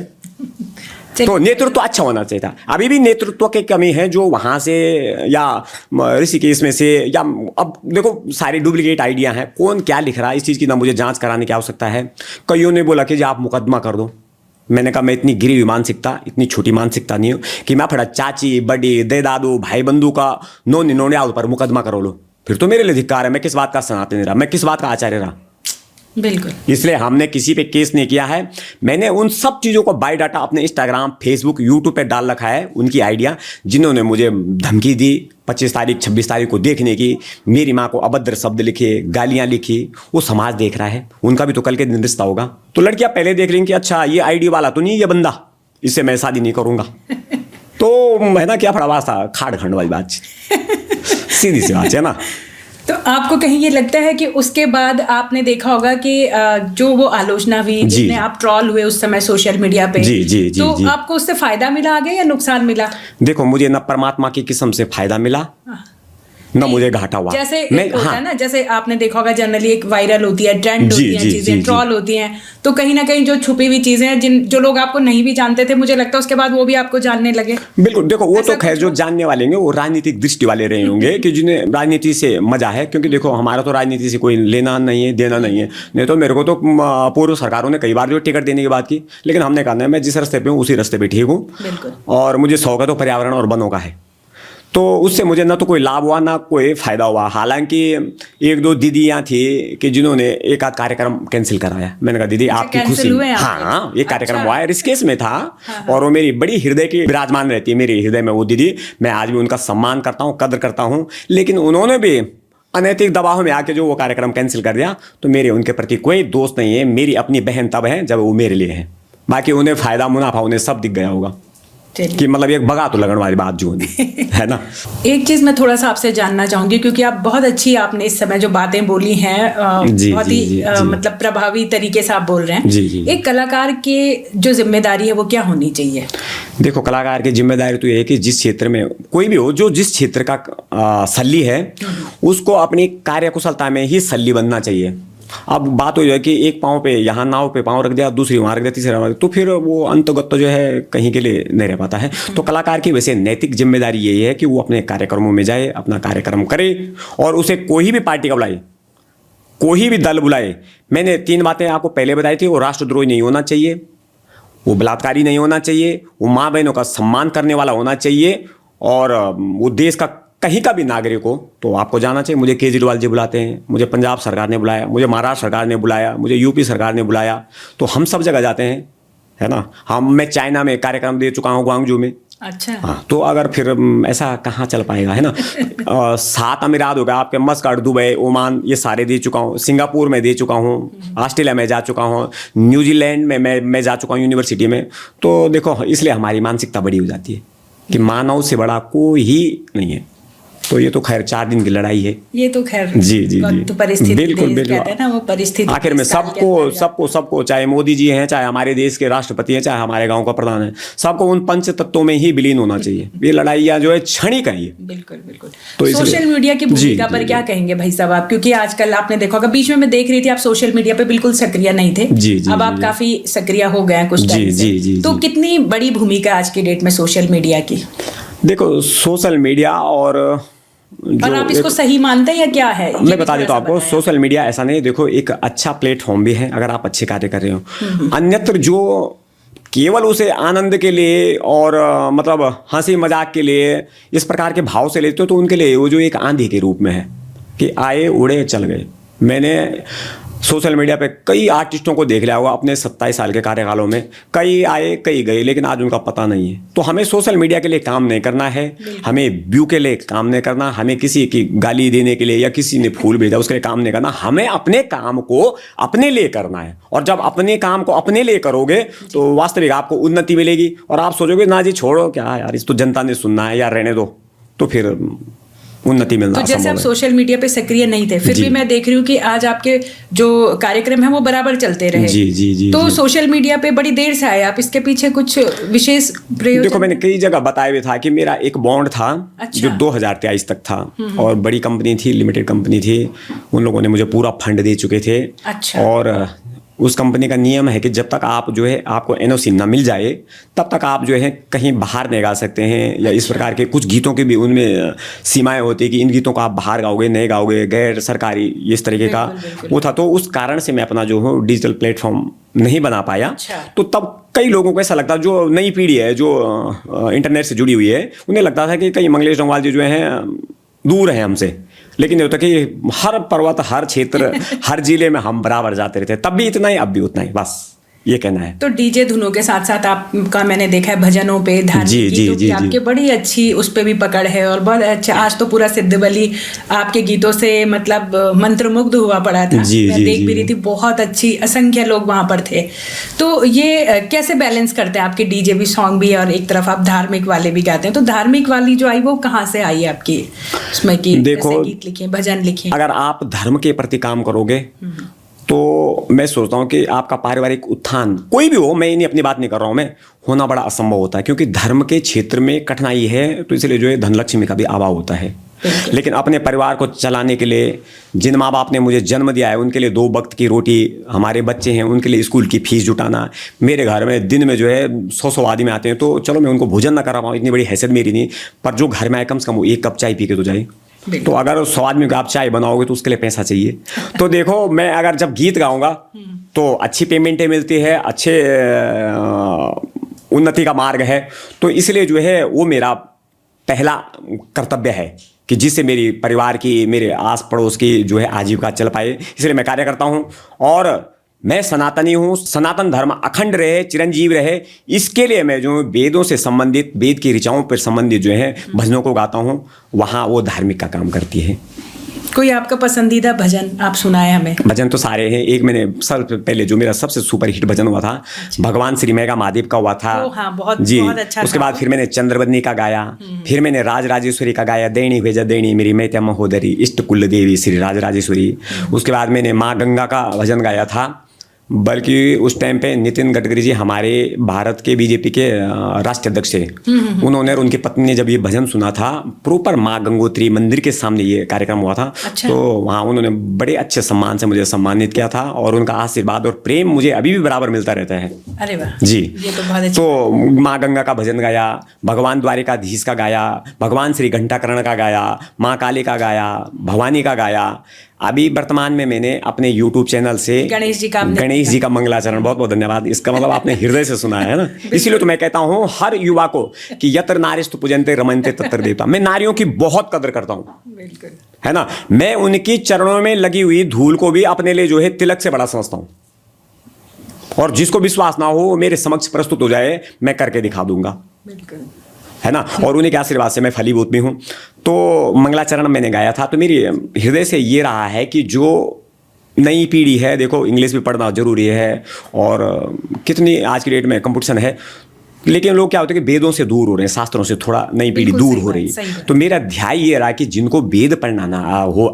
तो नेतृत्व अच्छा होना चाहिए था। अभी भी नेतृत्व की कमी है, जो वहां से या ऋषिकेश में से, या अब देखो सारी डुप्लीकेट आइडिया हैं, कौन क्या लिख रहा है इस चीज़ की ना मुझे जांच कराने की आवश्यकता है। कईयों ने बोला कि जी आप मुकदमा कर दो। मैंने कहा मैं इतनी गिरी हुई मानसिकता, इतनी छोटी मानसिकता नहीं हूँ कि मैं फटा चाची बड़ी दे दादू भाई बंधु का नो निनोड़िया पर मुकदमा करो लो, फिर तो मेरे लिए धिक्कार है। मैं किस बात का सनातन रहा, मैं किस बात का आचार्य रहा? बिल्कुल। इसलिए हमने किसी पे केस नहीं किया है। मैंने उन सब चीज़ों को बायोडाटा अपने इंस्टाग्राम, फेसबुक, यूट्यूब पे डाल रखा है, उनकी आइडिया जिन्होंने मुझे धमकी दी 25 तारीख 26 तारीख को देखने की, मेरी माँ को अभद्र शब्द लिखे, गालियाँ लिखी, वो समाज देख रहा है, उनका भी तो कल के दिन रिश्ता होगा। तो लड़कियाँ पहले देख रही कि अच्छा ये आईडी वाला तो नहीं, ये बंदा, इससे मैं शादी नहीं करूँगा। तो है ना, क्या फड़ावास था, खाड़ खंड वाली बात, सीधी सी बात है ना। तो आपको कहीं ये लगता है कि उसके बाद आपने देखा होगा कि जो वो आलोचना हुई, जिसमें आप ट्रॉल हुए उस समय सोशल मीडिया पे, तो आपको उससे फायदा मिला आगे या नुकसान मिला? देखो मुझे न परमात्मा की कसम से फायदा मिला, न मुझे घाटा हुआ। जैसे होता है ना, जैसे आपने देखा होगा जनरली एक वायरल होती है, ट्रेंड होती है चीजें, ट्रॉल होती हैं, तो कहीं ना कहीं जो छुपी हुई चीजें हैं, जो लोग आपको नहीं भी जानते थे, मुझे लगता है उसके बाद वो भी आपको जानने लगे। बिल्कुल, देखो वो तो खैर जो जानने वाले होंगे वो राजनीतिक दृष्टि वाले रहे होंगे कि जिन्हें राजनीति से मजा है, क्योंकि देखो हमारा तो राजनीति से कोई लेना नहीं है, देना नहीं है। नहीं तो मेरे को तो पूर्व सरकारों ने कई बार जो टिकट देने की बात की, लेकिन हमने कहा मैं जिस रास्ते पे हूँ उसी रास्ते पे ठीक हूँ, और मुझे शौक है तो पर्यावरण और वनों का है, तो उससे मुझे ना तो कोई लाभ हुआ ना कोई फायदा हुआ। हालांकि एक दो दीदियाँ थी कि जिन्होंने एक आध कार्यक्रम कैंसिल कराया। मैंने कहा दीदी आपकी खुशी, हाँ ये कार्यक्रम हुआ है, ऋषिकेश में था, और वो मेरी बड़ी हृदय की विराजमान रहती है मेरे हृदय में वो दीदी। मैं आज भी उनका सम्मान करता हूँ, कद्र करता हूँ, लेकिन उन्होंने भी अनैतिक दबाव में आके जो वो कार्यक्रम कैंसिल कर दिया, तो मेरे उनके प्रति कोई दोष नहीं है। मेरी अपनी बहन तब है जब वो मेरे लिए है, बाकी उन्हें फायदा मुनाफा उन्हें सब दिख गया होगा कि मतलब एक बगा तो लगन वाली बात जो है ना। एक चीज मैं थोड़ा सा आपसे जानना चाहूंगी, क्योंकि आप बहुत अच्छी आपने इस समय जो बातें बोली हैं, बहुत ही मतलब प्रभावी तरीके से आप बोल रहे हैं। एक कलाकार की जो जिम्मेदारी है वो क्या होनी चाहिए? देखो कलाकार की जिम्मेदारी तो ये है कि जिस क्षेत्र में कोई भी हो, जो जिस क्षेत्र का सल्ली है उसको अपनी कार्यकुशलता में ही सल्ली बनना चाहिए। अब बात हो जाए कि एक पाँव पे यहाँ नाव पे पाँव रख दिया, दूसरी वहाँ रख दिया, तीसरा, तो फिर वो अंतर्गत जो है कहीं के लिए नहीं रह पाता है। तो कलाकार की वैसे नैतिक जिम्मेदारी यही है कि वो अपने कार्यक्रमों में जाए, अपना कार्यक्रम करे, और उसे कोई भी पार्टी का बुलाए, कोई भी दल बुलाए। मैंने 3 बातें आपको पहले बताई थी। वो राष्ट्रद्रोही नहीं होना चाहिए, वो बलात्कारी नहीं होना चाहिए, वो माँ बहनों का सम्मान करने वाला होना चाहिए, और वो देश का कहीं का भी नागरिक हो तो आपको जाना चाहिए। मुझे केजरीवाल जी बुलाते हैं, मुझे पंजाब सरकार ने बुलाया, मुझे महाराष्ट्र सरकार ने बुलाया, मुझे यूपी सरकार ने बुलाया, तो हम सब जगह जाते हैं, है ना। मैं चाइना में कार्यक्रम दे चुका हूँ, ग्वांगजू में। अच्छा, हाँ, तो अगर फिर ऐसा कहाँ चल पाएगा, है ना। 7 अमीरात हो गए आपके, मस्कट, दुबई, ओमान, ये सारे दे चुका हूँ, सिंगापुर में दे चुका हूँ, ऑस्ट्रेलिया में जा चुका हूँ, न्यूजीलैंड में मैं जा चुका हूँ यूनिवर्सिटी में। तो देखो इसलिए हमारी मानसिकता बड़ी हो जाती है कि मानव से बड़ा कोई ही नहीं है। तो ये तो खैर 4 दिन की लड़ाई है। ये तो खैर जी जी जी तो परिस्थिति बिल्कुल कहते हैं बिल्कुल। ना, वो परिस्थिति आखिर में इस काल के अंदर सबको चाहे मोदी जी हैं, चाहे हमारे देश के राष्ट्रपति हैं, चाहे हमारे गांव का प्रधान है, सबको उन पंच तत्वों में ही विलीन होना चाहिए। ये लड़ाइयाँ जो है क्षणिक है ये। बिल्कुल बिल्कुल। तो इसलिए- सोशल मीडिया की जी, भूमिका जी, पर जी। क्या कहेंगे भाई साहब आप, क्योंकि आजकल आपने देखा होगा, बीच में मैं देख रही थी आप सोशल मीडिया पे बिल्कुल सक्रिय नहीं थे, जी, जी, अब जी, आप जी। काफी सक्रिय हो गए हैं कुछ जी, टाइम से। जी, जी, तो जी। कितनी बड़ी भूमिका आज की डेट में सोशल मीडिया की, देखो सोशल मीडिया और और आप इसको सही मानते हैं या क्या है? ये मैं भी बता थोड़ा देता सा हूँ आपको, बताएं। सोशल मीडिया ऐसा नहीं, देखो एक अच्छा प्लेटफॉर्म भी है अगर आप अच्छे कार्य कर रहे हो। अन्यत्र जो केवल उसे आनंद के लिए और मतलब हंसी मजाक के लिए इस प्रकार के भाव से लेते हो, तो उनके लिए वो जो एक आंधी के रूप में है कि आए उड़े चल गए। मैंने सोशल मीडिया पे कई आर्टिस्टों को देख लिया होगा अपने 27 साल के कार्यकालों में, कई आए कई गए, लेकिन आज उनका पता नहीं है। तो हमें सोशल मीडिया के लिए काम नहीं करना है, हमें व्यू के लिए काम नहीं करना, हमें किसी की गाली देने के लिए या किसी ने फूल भेजा उसके लिए काम नहीं करना, हमें अपने काम को अपने लिए करना है। और जब अपने काम को अपने लिए करोगे तो वास्तविक आपको उन्नति मिलेगी। और आप सोचोगे ना जी छोड़ो क्या यार, इस तो जनता ने सुनना है यार, रहने दो, तो फिर उन्नति मिलना तो जैसे आप असंभव है। सोशल मीडिया पे सक्रिय नहीं थे, फिर जी। भी मैं देख रही हूँ कि आज आपके जो कार्यक्रम है वो बराबर चलते रहे। जी, जी, जी, तो जी। सोशल मीडिया पे बड़ी देर से आए आप, इसके पीछे कुछ विशेष प्रयोजन? देखो मैंने कई जगह बताया भी था कि मेरा एक बॉन्ड था अच्छा। जो 2023 तक था, और बड़ी कंपनी थी, लिमिटेड कंपनी थी, उन लोगों ने मुझे पूरा फंड दे चुके थे। अच्छा। और उस कंपनी का नियम है कि जब तक आप जो है आपको एनओसी ना मिल जाए तब तक आप जो है कहीं बाहर नहीं गा सकते हैं, या इस प्रकार के कुछ गीतों की भी उनमें सीमाएं होती है कि इन गीतों को आप बाहर गाओगे नहीं गाओगे, गैर सरकारी इस तरीके का बिल्कुल। वो था। तो उस कारण से मैं अपना जो है डिजिटल प्लेटफॉर्म नहीं बना पाया। अच्छा। तो तब कई लोगों को ऐसा लगता, जो नई पीढ़ी है जो इंटरनेट से जुड़ी हुई है, उन्हें लगता था कि कई मंगलेश डोंगवाल जी जो हैं दूर हैं हमसे। लेकिन ये होता कि हर पर्वत, हर क्षेत्र, हर जिले में हम बराबर जाते रहते, तब भी इतना ही अब भी उतना ही, बस ये कहना है। तो डीजे धुनों के साथ साथ आपका मैंने देखा है भजनों पे, धार्मिक जी, जी, गीतों जी, की जी। आपके बड़ी अच्छी उस पे भी पकड़ है, और बहुत अच्छा। आज तो पूरा सिद्धबली आपके गीतों से मतलब मंत्रमुग्ध हुआ पड़ा था। जी, मैं जी, देख जी, भी रही जी। थी, बहुत अच्छी, असंख्य लोग वहां पर थे। तो ये कैसे बैलेंस करते हैं? आपके डीजे भी सॉन्ग भी, और एक तरफ आप धार्मिक वाले भी गाते हैं, तो धार्मिक वाली जो आई वो कहाँ से आई आपकी उसमें की? देखो, जैसे गीत लिखे, भजन लिखे। अगर आप धर्म के प्रति काम करोगे तो मैं सोचता हूँ कि आपका पारिवारिक उत्थान कोई भी हो, मैं इन्हीं अपनी बात नहीं कर रहा हूँ मैं, होना बड़ा असंभव होता है। क्योंकि धर्म के क्षेत्र में कठिनाई है, तो इसलिए जो है धनलक्ष्मी का भी अभाव होता है। लेकिन अपने परिवार को चलाने के लिए, जिन माँ बाप ने मुझे जन्म दिया है उनके लिए 2 वक्त की रोटी, हमारे बच्चे हैं उनके लिए स्कूल की फीस जुटाना, मेरे घर में दिन में जो है 100 आदमी आते हैं, तो चलो मैं उनको भोजन ना करा पाऊँ, इतनी बड़ी हैसियत मेरी नहीं, पर जो घर में आए कम से कम वो 1 कप चाय पी के तो जाए। तो अगर 100 आदमी को आप चाय बनाओगे तो उसके लिए पैसा चाहिए। तो देखो, मैं अगर जब गीत गाऊंगा तो अच्छी पेमेंटें मिलती है, अच्छे उन्नति का मार्ग है, तो इसलिए जो है वो मेरा पहला कर्तव्य है कि जिससे मेरी परिवार की, मेरे आस पड़ोस की जो है आजीविका चल पाए, इसलिए मैं कार्य करता हूँ। और मैं सनातनी हूँ, सनातन धर्म अखंड रहे, चिरंजीव रहे, इसके लिए मैं जो वेदों से संबंधित, वेद की ऋचाओं पर संबंधित जो है भजनों को गाता हूँ, वहाँ वो धार्मिक का काम करती है। कोई आपका पसंदीदा भजन आप सुनाए हमें? भजन तो सारे हैं। एक मैंने सबसे पहले जो मेरा सबसे सुपर हिट भजन हुआ था, भगवान श्री मेघा महादेव का हुआ था। ओ हाँ, बहुत जी। बहुत अच्छा उसके था बाद वो। फिर मैंने चंद्रवदनी का गाया, फिर मैंने राज राजेश्वरी का गाया, देणी भेजा देणी मेरी मैत्या महोदरी इष्ट कुल देवी श्री राज राजेश्वरी। उसके बाद मैंने माँ गंगा का भजन गाया था, बल्कि उस टाइम पे नितिन गडकरी जी हमारे भारत के बीजेपी के राष्ट्रीय अध्यक्ष थे, उन्होंने और उनकी पत्नी ने जब ये भजन सुना था, प्रॉपर माँ गंगोत्री मंदिर के सामने ये कार्यक्रम हुआ था। अच्छा। तो वहाँ उन्होंने बड़े अच्छे सम्मान से मुझे सम्मानित किया था, और उनका आशीर्वाद और प्रेम मुझे अभी भी बराबर मिलता रहता है। अरे वाह जी। ये तो बहुत अच्छा। तो माँ गंगा का भजन गाया, भगवान द्वारिकाधीश का गाया, भगवान श्री घंटाकर्ण का गाया, माँ काली का गाया, भवानी का गाया। अभी वर्तमान में मैंने अपने YouTube चैनल से गणेश जी का मंगलाचरण, बहुत बहुत धन्यवाद, इसका मतलब आपने हृदय से सुना है ना। इसीलिए तो मैं कहता हूँ हर युवा को कि यत्र नारीस्तु पूजन्ते रमन्ते तत्र देवता। मैं नारियों की बहुत कदर करता हूँ, बिल्कुल है ना। मैं उनकी चरणों में लगी हुई धूल को भी अपने लिए जो है तिलक से बड़ा समझता हूँ, और जिसको विश्वास ना हो मेरे समक्ष प्रस्तुत हो जाए, मैं करके दिखा दूंगा, बिल्कुल। है ना। और उन्हीं के आशीर्वाद से मैं फलीभूत भी हूँ। तो मंगलाचरण मैंने गाया था, तो मेरी हृदय से ये रहा है कि जो नई पीढ़ी है, देखो इंग्लिश भी पढ़ना जरूरी है, और कितनी आज की डेट में कंपटीशन है, लेकिन लोग क्या होते हैं कि वेदों से दूर हो रहे हैं, शास्त्रों से थोड़ा नई पीढ़ी बिल्कुल दूर सही हो बात, रही सही है। बात। तो मेरा ध्यान ये रहा कि जिनको वेद पढ़ना ना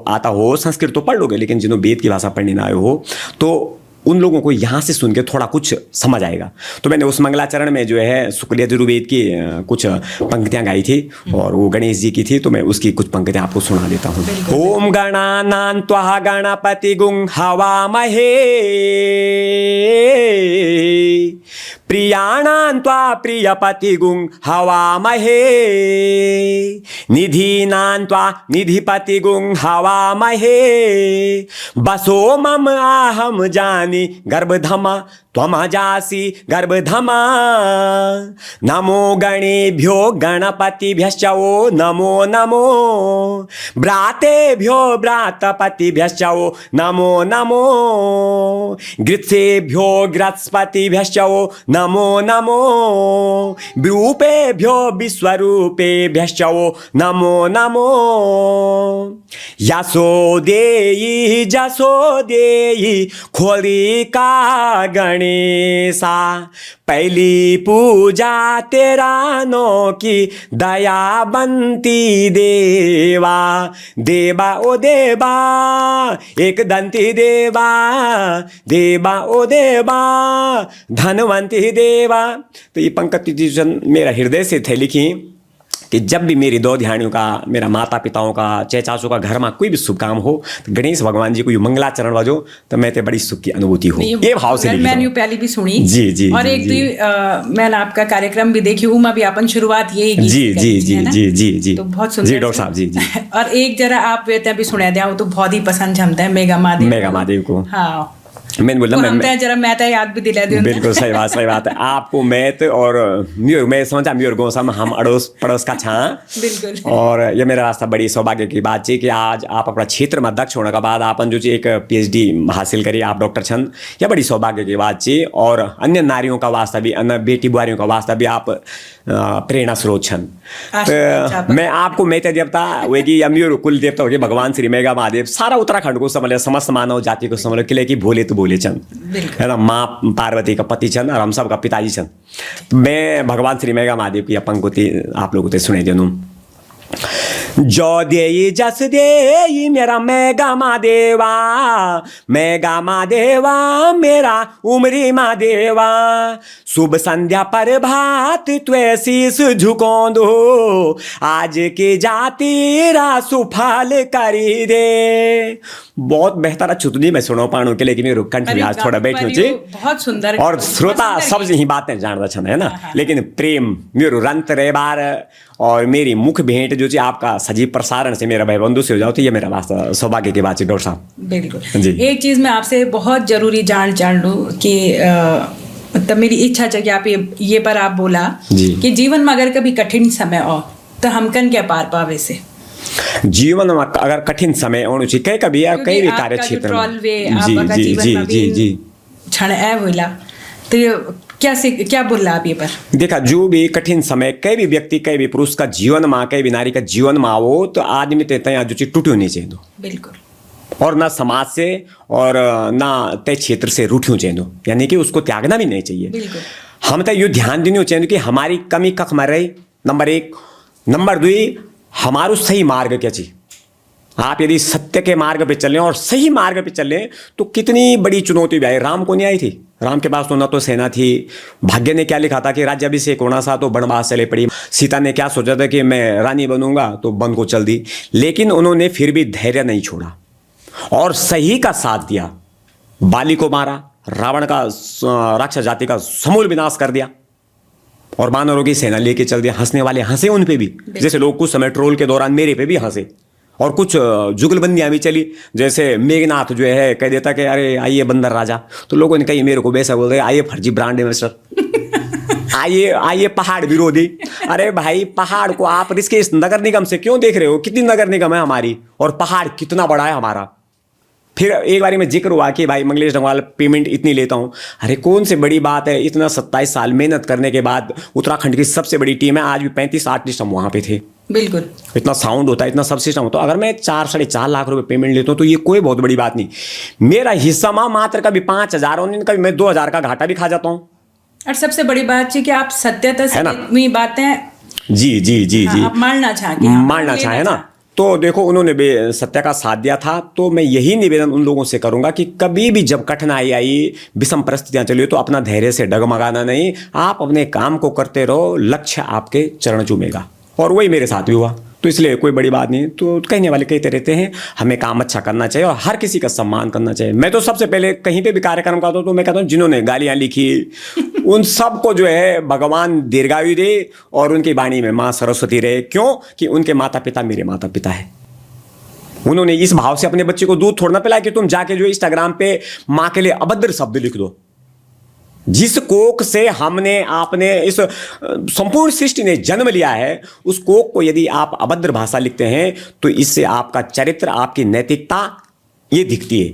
आता हो, संस्कृत तो पढ़ लोगे, लेकिन जिन्हों वेद की भाषा पढ़ने ना आए हो, तो उन लोगों को यहाँ से सुन के थोड़ा कुछ समझ आएगा। तो मैंने उस मंगलाचरण में जो है शुक्ल यजुर्वेद की कुछ पंक्तियां गाई थी, और वो गणेश जी की थी, तो मैं उसकी कुछ पंक्तियां आपको सुना देता हूँ। ओम गणानान्त्वा गणपति गुं हवामहे, प्रियाणान्त्वा प्रियपति गुं हवामहे, निधीनान्त्वा निधिपति गुं हवामहे, बसो मम आहम जानी गर्भधमा त्वमजासि गर्भधमा, नमो गणेभ्यो गणपतिभ्यश्च वो नमो नमो, भ्रातेभ्यो भ्रातपतिभ्यश्च वो नमो नमो, गृत्सेभ्यो ग्रत्स्पतिभ्यश्च वो नमो नमो, विरूपेभ्यो विश्वरूपेभ्यश्च वो नमो नमो, यशो देयि जसो देयि खोलिका गणेशा, पहली पूजा तेरा नो की दया बनती देवा, देवा ओ देवा एक दंती देवा, देवा ओ देवा धनवंती देवा। तो ये पंक्ति मेरा हृदय से थे लिखी कि जब भी मेरी दो ध्यानियों का, मेरा माता पिताओं का, चेचाचों का घर में कोई भी शुभ काम हो, तो गणेश भगवान जी को ये मंगलाचरण बजो, तो मैं ते बड़ी सुख की अनुभूति हो। ये भाव से मैंने पहले भी सुनी जी जी और जी, एक जी, मैंने आपका कार्यक्रम भी देखी, उमा भी अपन शुरुआत यही जी जी जी जी जी जी, तो बहुत सुंदर जी डॉक्टर साहब जी जी। और एक जरा आप भी सुना दिया, वो तो बहुत ही पसंद जमता है मेगा महादेव, मेगा महादेव को। हाँ, मैंने बोला मैं जरा मैं तो याद भी दिला दूं। बिल्कुल सही बात है। आपको मैथ और म्यूर, मैं समझा म्यूर गो हम अड़ोस पड़ोस का छा, बिल्कुल। और ये मेरा रास्ता बड़ी सौभाग्य की बात है कि आज आप अपना क्षेत्र में दक्ष होने के बाद आपन जो एक PhD हासिल करी, आप डॉक्टर छन, यह बड़ी सौभाग्य की बात है। और अन्य नारियों का वास्ता भी, अन्य बेटी बुआरियों का वास्ता भी आप प्रेरणा स्रोत छन। तो मैं आपको मैथ देवता वेगी या म्यूर कुल देवता होगी भगवान श्री मेगा महादेव, सारा उत्तराखंड को समझ, समस्त मानव जाति को समझ किले की भोले तो बोले चंद है ना, माँ पार्वती का पति छन और हम सब का पिताजी छन। मैं भगवान श्री मेगा महादेव की पंक्ति आप लोगों को सुने देनू। जो देई जस देई मेरा मेगा महादेवा, मेगा महादेवा मेरा उमरी महादेवा, शुभ संध्या पर भात त्वे शीस झुको दो, आज की जाति रा सुफल करी दे। बहुत बेहतर चुतनी मैं सुनो पाणु के, लेकिन मेरे कंठ में आज थोड़ा बैठी हुई बहुत सुंदर, और श्रोता सब ही बातें जानना छन है ना, लेकिन प्रेम मेरो रंत रे बार और मेरी मुख भेंट जो ची आपका सजीव प्रसारण से मेरा भाई बंधु से हो जाओ, तो ये मेरा वास्ता सौभाग्य की बात है डॉक्टर साहब। बिल्कुल जी। एक चीज मैं आपसे बहुत जरूरी जान लूं कि मतलब मेरी इच्छा है कि आप ये पर आप बोला कि जीवन में अगर कभी कठिन समय हो तो हमकन क्या पार पावे से, जीवन में अगर कठिन समय होना चाहिए कभी यार कई भी कार्य क्षेत्र में, जी जी जी जी क्षण है होला, तो ये क्या बोल रहा आप ये पर? देखा, जो भी कठिन समय कई भी व्यक्ति, कई भी पुरुष का जीवन में, कई भी नारी का जीवन में आओ, तो आदमी ते तय जो चीज टूटी नहीं चाहिए, बिल्कुल, और ना समाज से और ना तय क्षेत्र से रूठियों चाहिए, यानी कि उसको त्यागना भी नहीं चाहिए। हम तो ये ध्यान देनी चाहिए कि हमारी कमी कख में रही, नंबर 1, नंबर 2 हमारो सही मार्ग क्या चाहिए। आप यदि सत्य के मार्ग पे चलें और सही मार्ग पे चलें तो कितनी बड़ी चुनौती भी आई। राम को नहीं आई थी, राम के पास तो न तो सेना थी, भाग्य ने क्या लिखा था कि राज्याभिषेक होना सा तो वनवास चले पड़ी। सीता ने क्या सोचा था कि मैं रानी बनूंगा, तो वन को चल दी, लेकिन उन्होंने फिर भी धैर्य नहीं छोड़ा और सही का साथ दिया। बाली को मारा, रावण का राक्षस जाति का समूल विनाश कर दिया और वानरों की सेना लेके चल दिया। हंसने वाले हंसे उन पे भी, जैसे लोग कुछ समय ट्रोल के दौरान मेरे पे भी हंसे, और कुछ जुगलबंदियां भी चली, जैसे मेघनाथ जो है कह देता कि अरे आइए बंदर राजा, तो लोगों ने कही मेरे को वैसा बोल रहे, आइए फर्जी ब्रांड इन्वेस्टर, आइए पहाड़ विरोधी। अरे भाई, पहाड़ को आप इसके इस नगर निगम से क्यों देख रहे हो? कितनी नगर निगम है हमारी और पहाड़ कितना बड़ा है हमारा। फिर एक बारी में जिक्र हुआ कि भाई मंगलेश डंगवाल पेमेंट इतनी लेता हूँ। अरे कौन सी बड़ी बात है, इतना 27 साल मेहनत करने के बाद उत्तराखंड की सबसे बड़ी टीम है, आज भी 35 आर्टिस्ट हम वहाँ पे थे। बिल्कुल, इतना साउंड होता है, इतना सब सिस्टम होता है। अगर मैं 4-4.5 लाख रुपए पेमेंट लेता हूँ तो ये कोई बहुत बड़ी बात नहीं। मेरा हिस्सा मात्र कभी 5,000 कभी मैं 2,000 का घाटा भी खा जाता हूँ, और सबसे बड़ी बात है कि आप सत्यता से है ना? इतनी बातें जी जी जी जी आप मानना चाहेंगे, हाँ, मानना लेना चाहे ना। चाहें। तो देखो उन्होंने सत्य का साथ दिया था, तो मैं यही निवेदन उन लोगों से करूंगा कि कभी भी जब कठिनाई आई, विषम परिस्थितियां चली तो अपना धैर्य से डगमगाना नहीं, आप अपने काम को करते रहो, लक्ष्य आपके चरण चूमेगा। और वही मेरे साथ भी हुआ, तो इसलिए कोई बड़ी बात नहीं। तो कहने वाले कहते रहते हैं, हमें काम अच्छा करना चाहिए और हर किसी का सम्मान करना चाहिए। मैं तो सबसे पहले कहीं पे भी कार्यक्रम करता हूँ तो मैं कहता हूँ जिन्होंने गालियाँ लिखी उन सबको जो है भगवान दीर्घायु दे और उनकी वाणी में माँ सरस्वती रहे। क्यों कि उनके माता पिता मेरे माता पिता है। उन्होंने इस भाव से अपने बच्चे को दूध थोड़ा ना पिलाया कि तुम जाके जो इंस्टाग्राम पे माँ के लिए अभद्र शब्द लिख दो। जिस कोक से हमने आपने इस संपूर्ण सृष्टि ने जन्म लिया है, उस कोक को यदि आप अभद्र भाषा लिखते हैं तो इससे आपका चरित्र, आपकी नैतिकता ये दिखती है,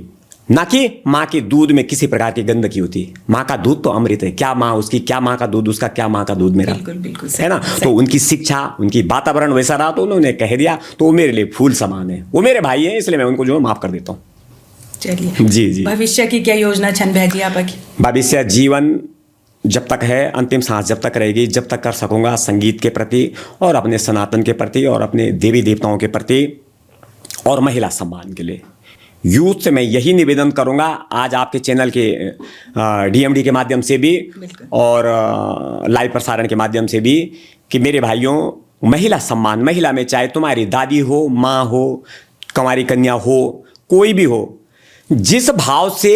ना कि माँ के दूध में किसी प्रकार की गंदगी होती है। माँ का दूध तो अमृत है। क्या माँ उसकी, क्या माँ का दूध उसका, क्या माँ का दूध मेरा। बिल्कुल बिल्कुल है ना? तो उनकी शिक्षा, उनकी वातावरण वैसा रहा तो उन्होंने कह दिया, तो वो मेरे लिए फूल समान है। वो मेरे भाई हैं, इसलिए मैं उनको जो है माफ कर देता हूँ। चलिए जी जी। भविष्य की क्या योजना छन भाजी आपकी? भविष्य जीवन जब तक है, अंतिम सांस जब तक रहेगी, जब तक कर सकूंगा संगीत के प्रति और अपने सनातन के प्रति और अपने देवी देवताओं के प्रति और महिला सम्मान के लिए यूथ से मैं यही निवेदन करूंगा, आज आपके चैनल के डीएमडी के माध्यम से भी और लाइव प्रसारण के माध्यम से भी, कि मेरे भाइयों, महिला सम्मान, महिला में चाहे तुम्हारी दादी हो, माँ हो, कुंवारी कन्या हो, कोई भी हो, जिस भाव से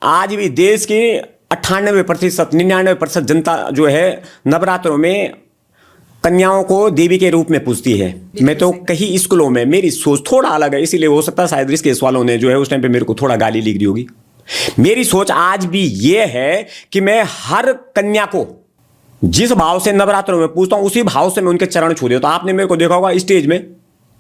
आज भी देश की 98% 99% जनता जो है नवरात्रों में कन्याओं को देवी के रूप में पूजती है। मैं तो कई स्कूलों में, मेरी सोच थोड़ा अलग है, इसीलिए हो सकता है शायद इसके वालों ने जो है उस टाइम पे मेरे को थोड़ा गाली लिख दी होगी। मेरी सोच आज भी ये है कि मैं हर कन्या को जिस भाव से नवरात्रों में पूजता हूँ उसी भाव से मैं उनके चरण छू देता हूँ। आपने मेरे को देखा होगा स्टेज में,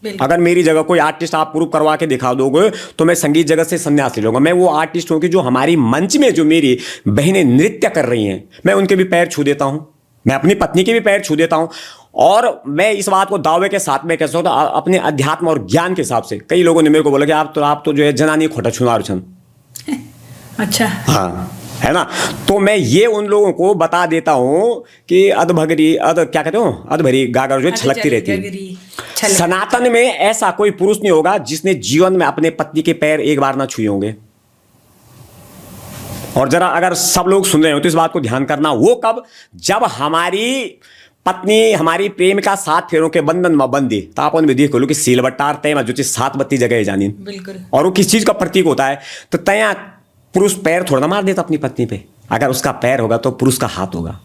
अगर मेरी जगह कोई आर्टिस्ट आप प्रूव करवा के दिखा दोगे तो मैं संगीत जगत से संन्यास ले लूंगा। मैं वो आर्टिस्ट हूँ कि जो हमारी मंच में जो मेरी बहनें नृत्य कर रही हैं, मैं उनके भी पैर छू देता हूँ, मैं अपनी पत्नी के भी पैर छू देता हूँ। और मैं इस बात को दावे के साथ में कह सकता हूँ अपने अध्यात्म और ज्ञान के हिसाब से। कई लोगों ने मेरे को बोला कि आप तो जो है जनानी खोटा छुनार छन। अच्छा, हाँ, है ना? तो मैं ये उन लोगों को बता देता हूँ कि क्या कहते हो, अधभरी गागर जो छलकती रहती है। सनातन में ऐसा कोई पुरुष नहीं होगा जिसने जीवन में अपने पत्नी के पैर एक बार ना छुए होंगे। और जरा अगर सब लोग सुन रहे हो तो इस बात को ध्यान करना, वो कब, जब हमारी पत्नी हमारी प्रेमिका 7 फेरों के बंधन में बंदी, तो आप उनमें देखो लो कि सीलबट्टार तय जो चीज 7 बत्ती जगह जानी, बिल्कुल, और वो किस चीज का प्रतीक होता है। तो तया पुरुष पैर थोड़ा ना मार देता अपनी पत्नी पे, अगर उसका पैर होगा तो पुरुष का हाथ होगा।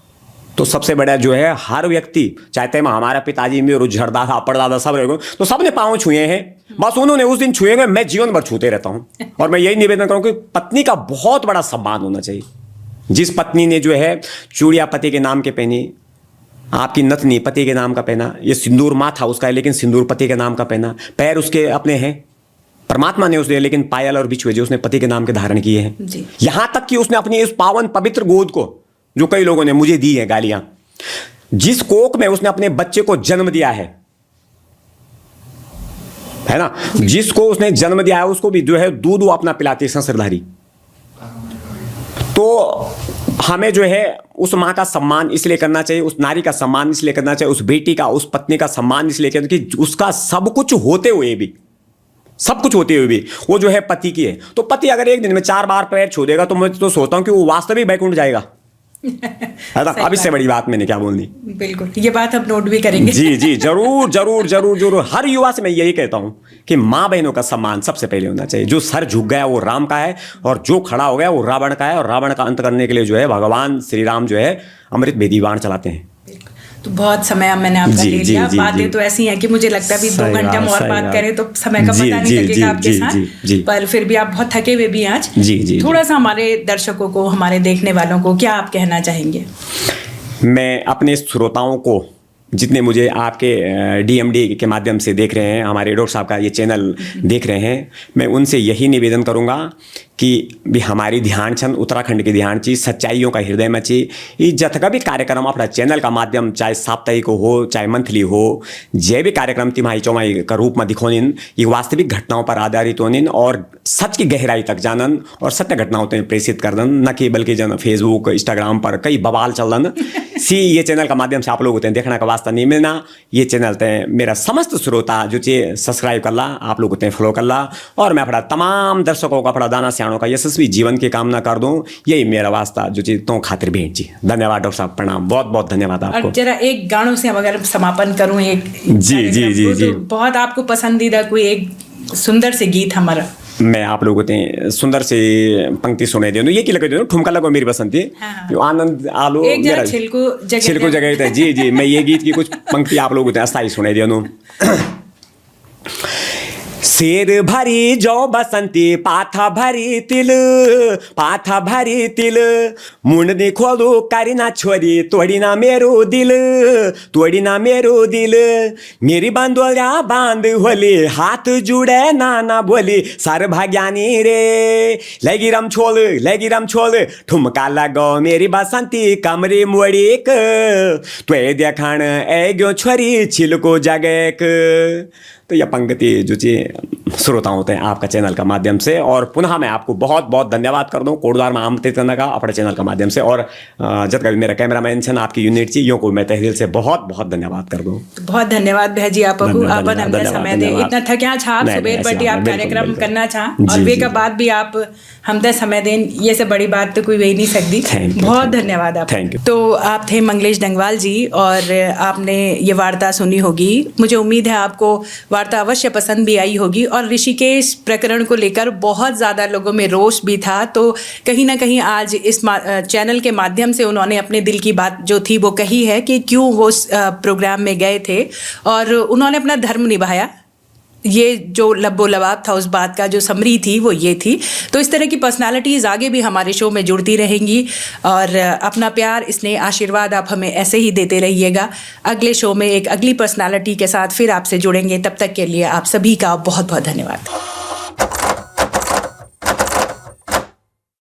तो सबसे बड़ा जो है हर व्यक्ति, चाहते हैं हमारा पिताजी में झड़दादा परदादा सब रहे, तो सबने पाँव छुए हैं, बस उन्होंने उस दिन छुए, मैं जीवन भर छूते रहता हूं। और मैं यही निवेदन करूं कि पत्नी का बहुत बड़ा सम्मान होना चाहिए। जिस पत्नी ने जो है चूड़िया पति के नाम के पहनी, आपकी नथनी पति के नाम का पहना, ये सिंदूर माथा उसका है लेकिन सिंदूर पति के नाम का पहना, पैर उसके अपने हैं, परमात्मा ने उसने, लेकिन पायल और बिछुए जो उसने पति के नाम के धारण किए हैं। यहां तक कि उसने अपनी इस पावन पवित्र गोद को, जो कई लोगों ने मुझे दी है गालियां, जिस कोक में उसने अपने बच्चे को जन्म दिया है ना, जिसको उसने जन्म दिया है उसको भी जो है दूध वो अपना पिलाती है संसरधारी। तो हमें जो है उस माँ का सम्मान इसलिए करना चाहिए, उस नारी का सम्मान इसलिए करना चाहिए, उस बेटी का, उस पत्नी का सम्मान इसलिए करना चाहिए कि उसका सब कुछ होते हुए भी वो जो है पति की है। तो पति अगर एक दिन में 4 बार पैर छू देगा तो मैं तो सोचता हूं कि वो वास्तविक बैकुंठ जाएगा। है ना? अब इससे बड़ी बात मैंने क्या बोलनी। बिल्कुल, ये बात हम नोट भी करेंगे। जी जी, जरूर जरूर जरूर जरूर। हर युवा से मैं यही कहता हूं कि माँ बहनों का सम्मान सबसे पहले होना चाहिए। जो सर झुक गया वो राम का है, और जो खड़ा हो गया वो रावण का है। और रावण का अंत करने के लिए जो है भगवान श्री राम जो है अमृत भेदी बाण चलाते हैं। तो बहुत समय मैंने आपका ले लिया। बातें तो ऐसी हैं कि मुझे लगता है अभी 2 घंटे हम और बात करें तो समय का पता नहीं लगेगा आपके साथ। पर फिर भी आप बहुत थके हुए भी हैं आज। थोड़ा सा हमारे दर्शकों को, हमारे देखने वालों को क्या आप कहना चाहेंगे? मैं अपने श्रोताओं को, जितने मुझे आपके डीएमडी के माध्यम से देख रहे हैं, हमारे डॉक्टर साहब का ये चैनल देख रहे हैं, मैं उनसे यही निवेदन करूंगा कि भी हमारी ध्यान छन उत्तराखंड की ध्यान ची सच्चाइयों का हृदय में ची ये जतका भी कार्यक्रम अपना चैनल का माध्यम चाहे साप्ताहिक हो चाहे मंथली हो जे भी कार्यक्रम तिमाही चौमाही का रूप में दिखोनिन ये वास्तविक घटनाओं पर आधारित होनिन और सच की गहराई तक जानन और सत्य घटनाओं तक प्रेषित कर दन न कि बल्कि जन फेसबुक इंस्टाग्राम पर कई बवाल चलन सी ये चैनल का माध्यम से आप लोग देखने का वास्ता नहीं मिलना ये चैनल ते मेरा समस्त श्रोता जो चे सब्सक्राइब कर ला आप लोग फॉलो कर ला और मैं अपना तमाम दर्शकों का अपना दाना सियाणों का यशस्वी जीवन की कामना कर दूं यही मेरा वास्ता जो चीज तो खातिर भेंट जी धन्यवाद डॉक्टर साहब प्रणाम बहुत बहुत धन्यवाद आपको। और जरा एक गानों से हम अगर समापन करूं एक जी जी जी जी बहुत आपको पसंदीदा कोई एक सुंदर से गीत हमारा मैं आप लोगों को सुंदर से पंक्ति सुनाई दे ये की लगे दो ठुमका लगो मेरी बसंती आनंद आलो मेरा छिलको जगह जी जी मैं ये गीत की कुछ पंक्ति आप लोगों को अस्थाई सुनाई दे शेर भरी जो बसंती पाथा भरी तिल मुंडनी खोलू करीना छोरी तोड़ी ना मेरो दिल मेरी बंदोल्या बांध होली हाथ जुड़े नाना बोली सर भाग्यानी रे लगी रम छोल ठुमका लगो मेरी बसंती कमरी मोड़ीक त्वे देखाण ए गयो छोरी छिलको जगेक। तो यह पंक्ति जो चीज श्रोताओं होते हैं आपका चैनल का माध्यम से और पुनः मैं आपको बहुत बहुत धन्यवाद कर दूं कोटद्वार में आमंत्रित करने का अपने चैनल का माध्यम से और जब कभी मेरा कैमरामैन छन आपकी यूनिट ची यो को मैं तहदील से बहुत बहुत धन्यवाद कर दूं। बहुत धन्यवाद भैजी आपको आपन हमने समय दे इतना थक्या छाप सुबेर बटी आप कार्यक्रम करना चाह और वे का बाद भी आप हमदे समय दें ये से बड़ी बात तो कोई वही नहीं सकती। बहुत धन्यवाद आप। तो आप थे मंगलेश डंगवाल जी और आपने ये वार्ता सुनी होगी मुझे उम्मीद है आपको वार्ता अवश्य पसंद भी आई होगी और ऋषिकेश प्रकरण को लेकर बहुत ज़्यादा लोगों में रोष भी था तो कहीं ना कहीं आज इस चैनल के माध्यम से उन्होंने अपने दिल की बात जो थी वो कही है कि क्यों वो प्रोग्राम में गए थे और उन्होंने अपना धर्म निभाया। ये जो लब्बो लबाब था उस बात का जो समरी थी वो ये थी। तो इस तरह की पर्सनालिटीज़ आगे भी हमारे शो में जुड़ती रहेंगी और अपना प्यार स्नेह आशीर्वाद आप हमें ऐसे ही देते रहिएगा। अगले शो में एक अगली पर्सनालिटी के साथ फिर आपसे जुड़ेंगे, तब तक के लिए आप सभी का बहुत बहुत धन्यवाद।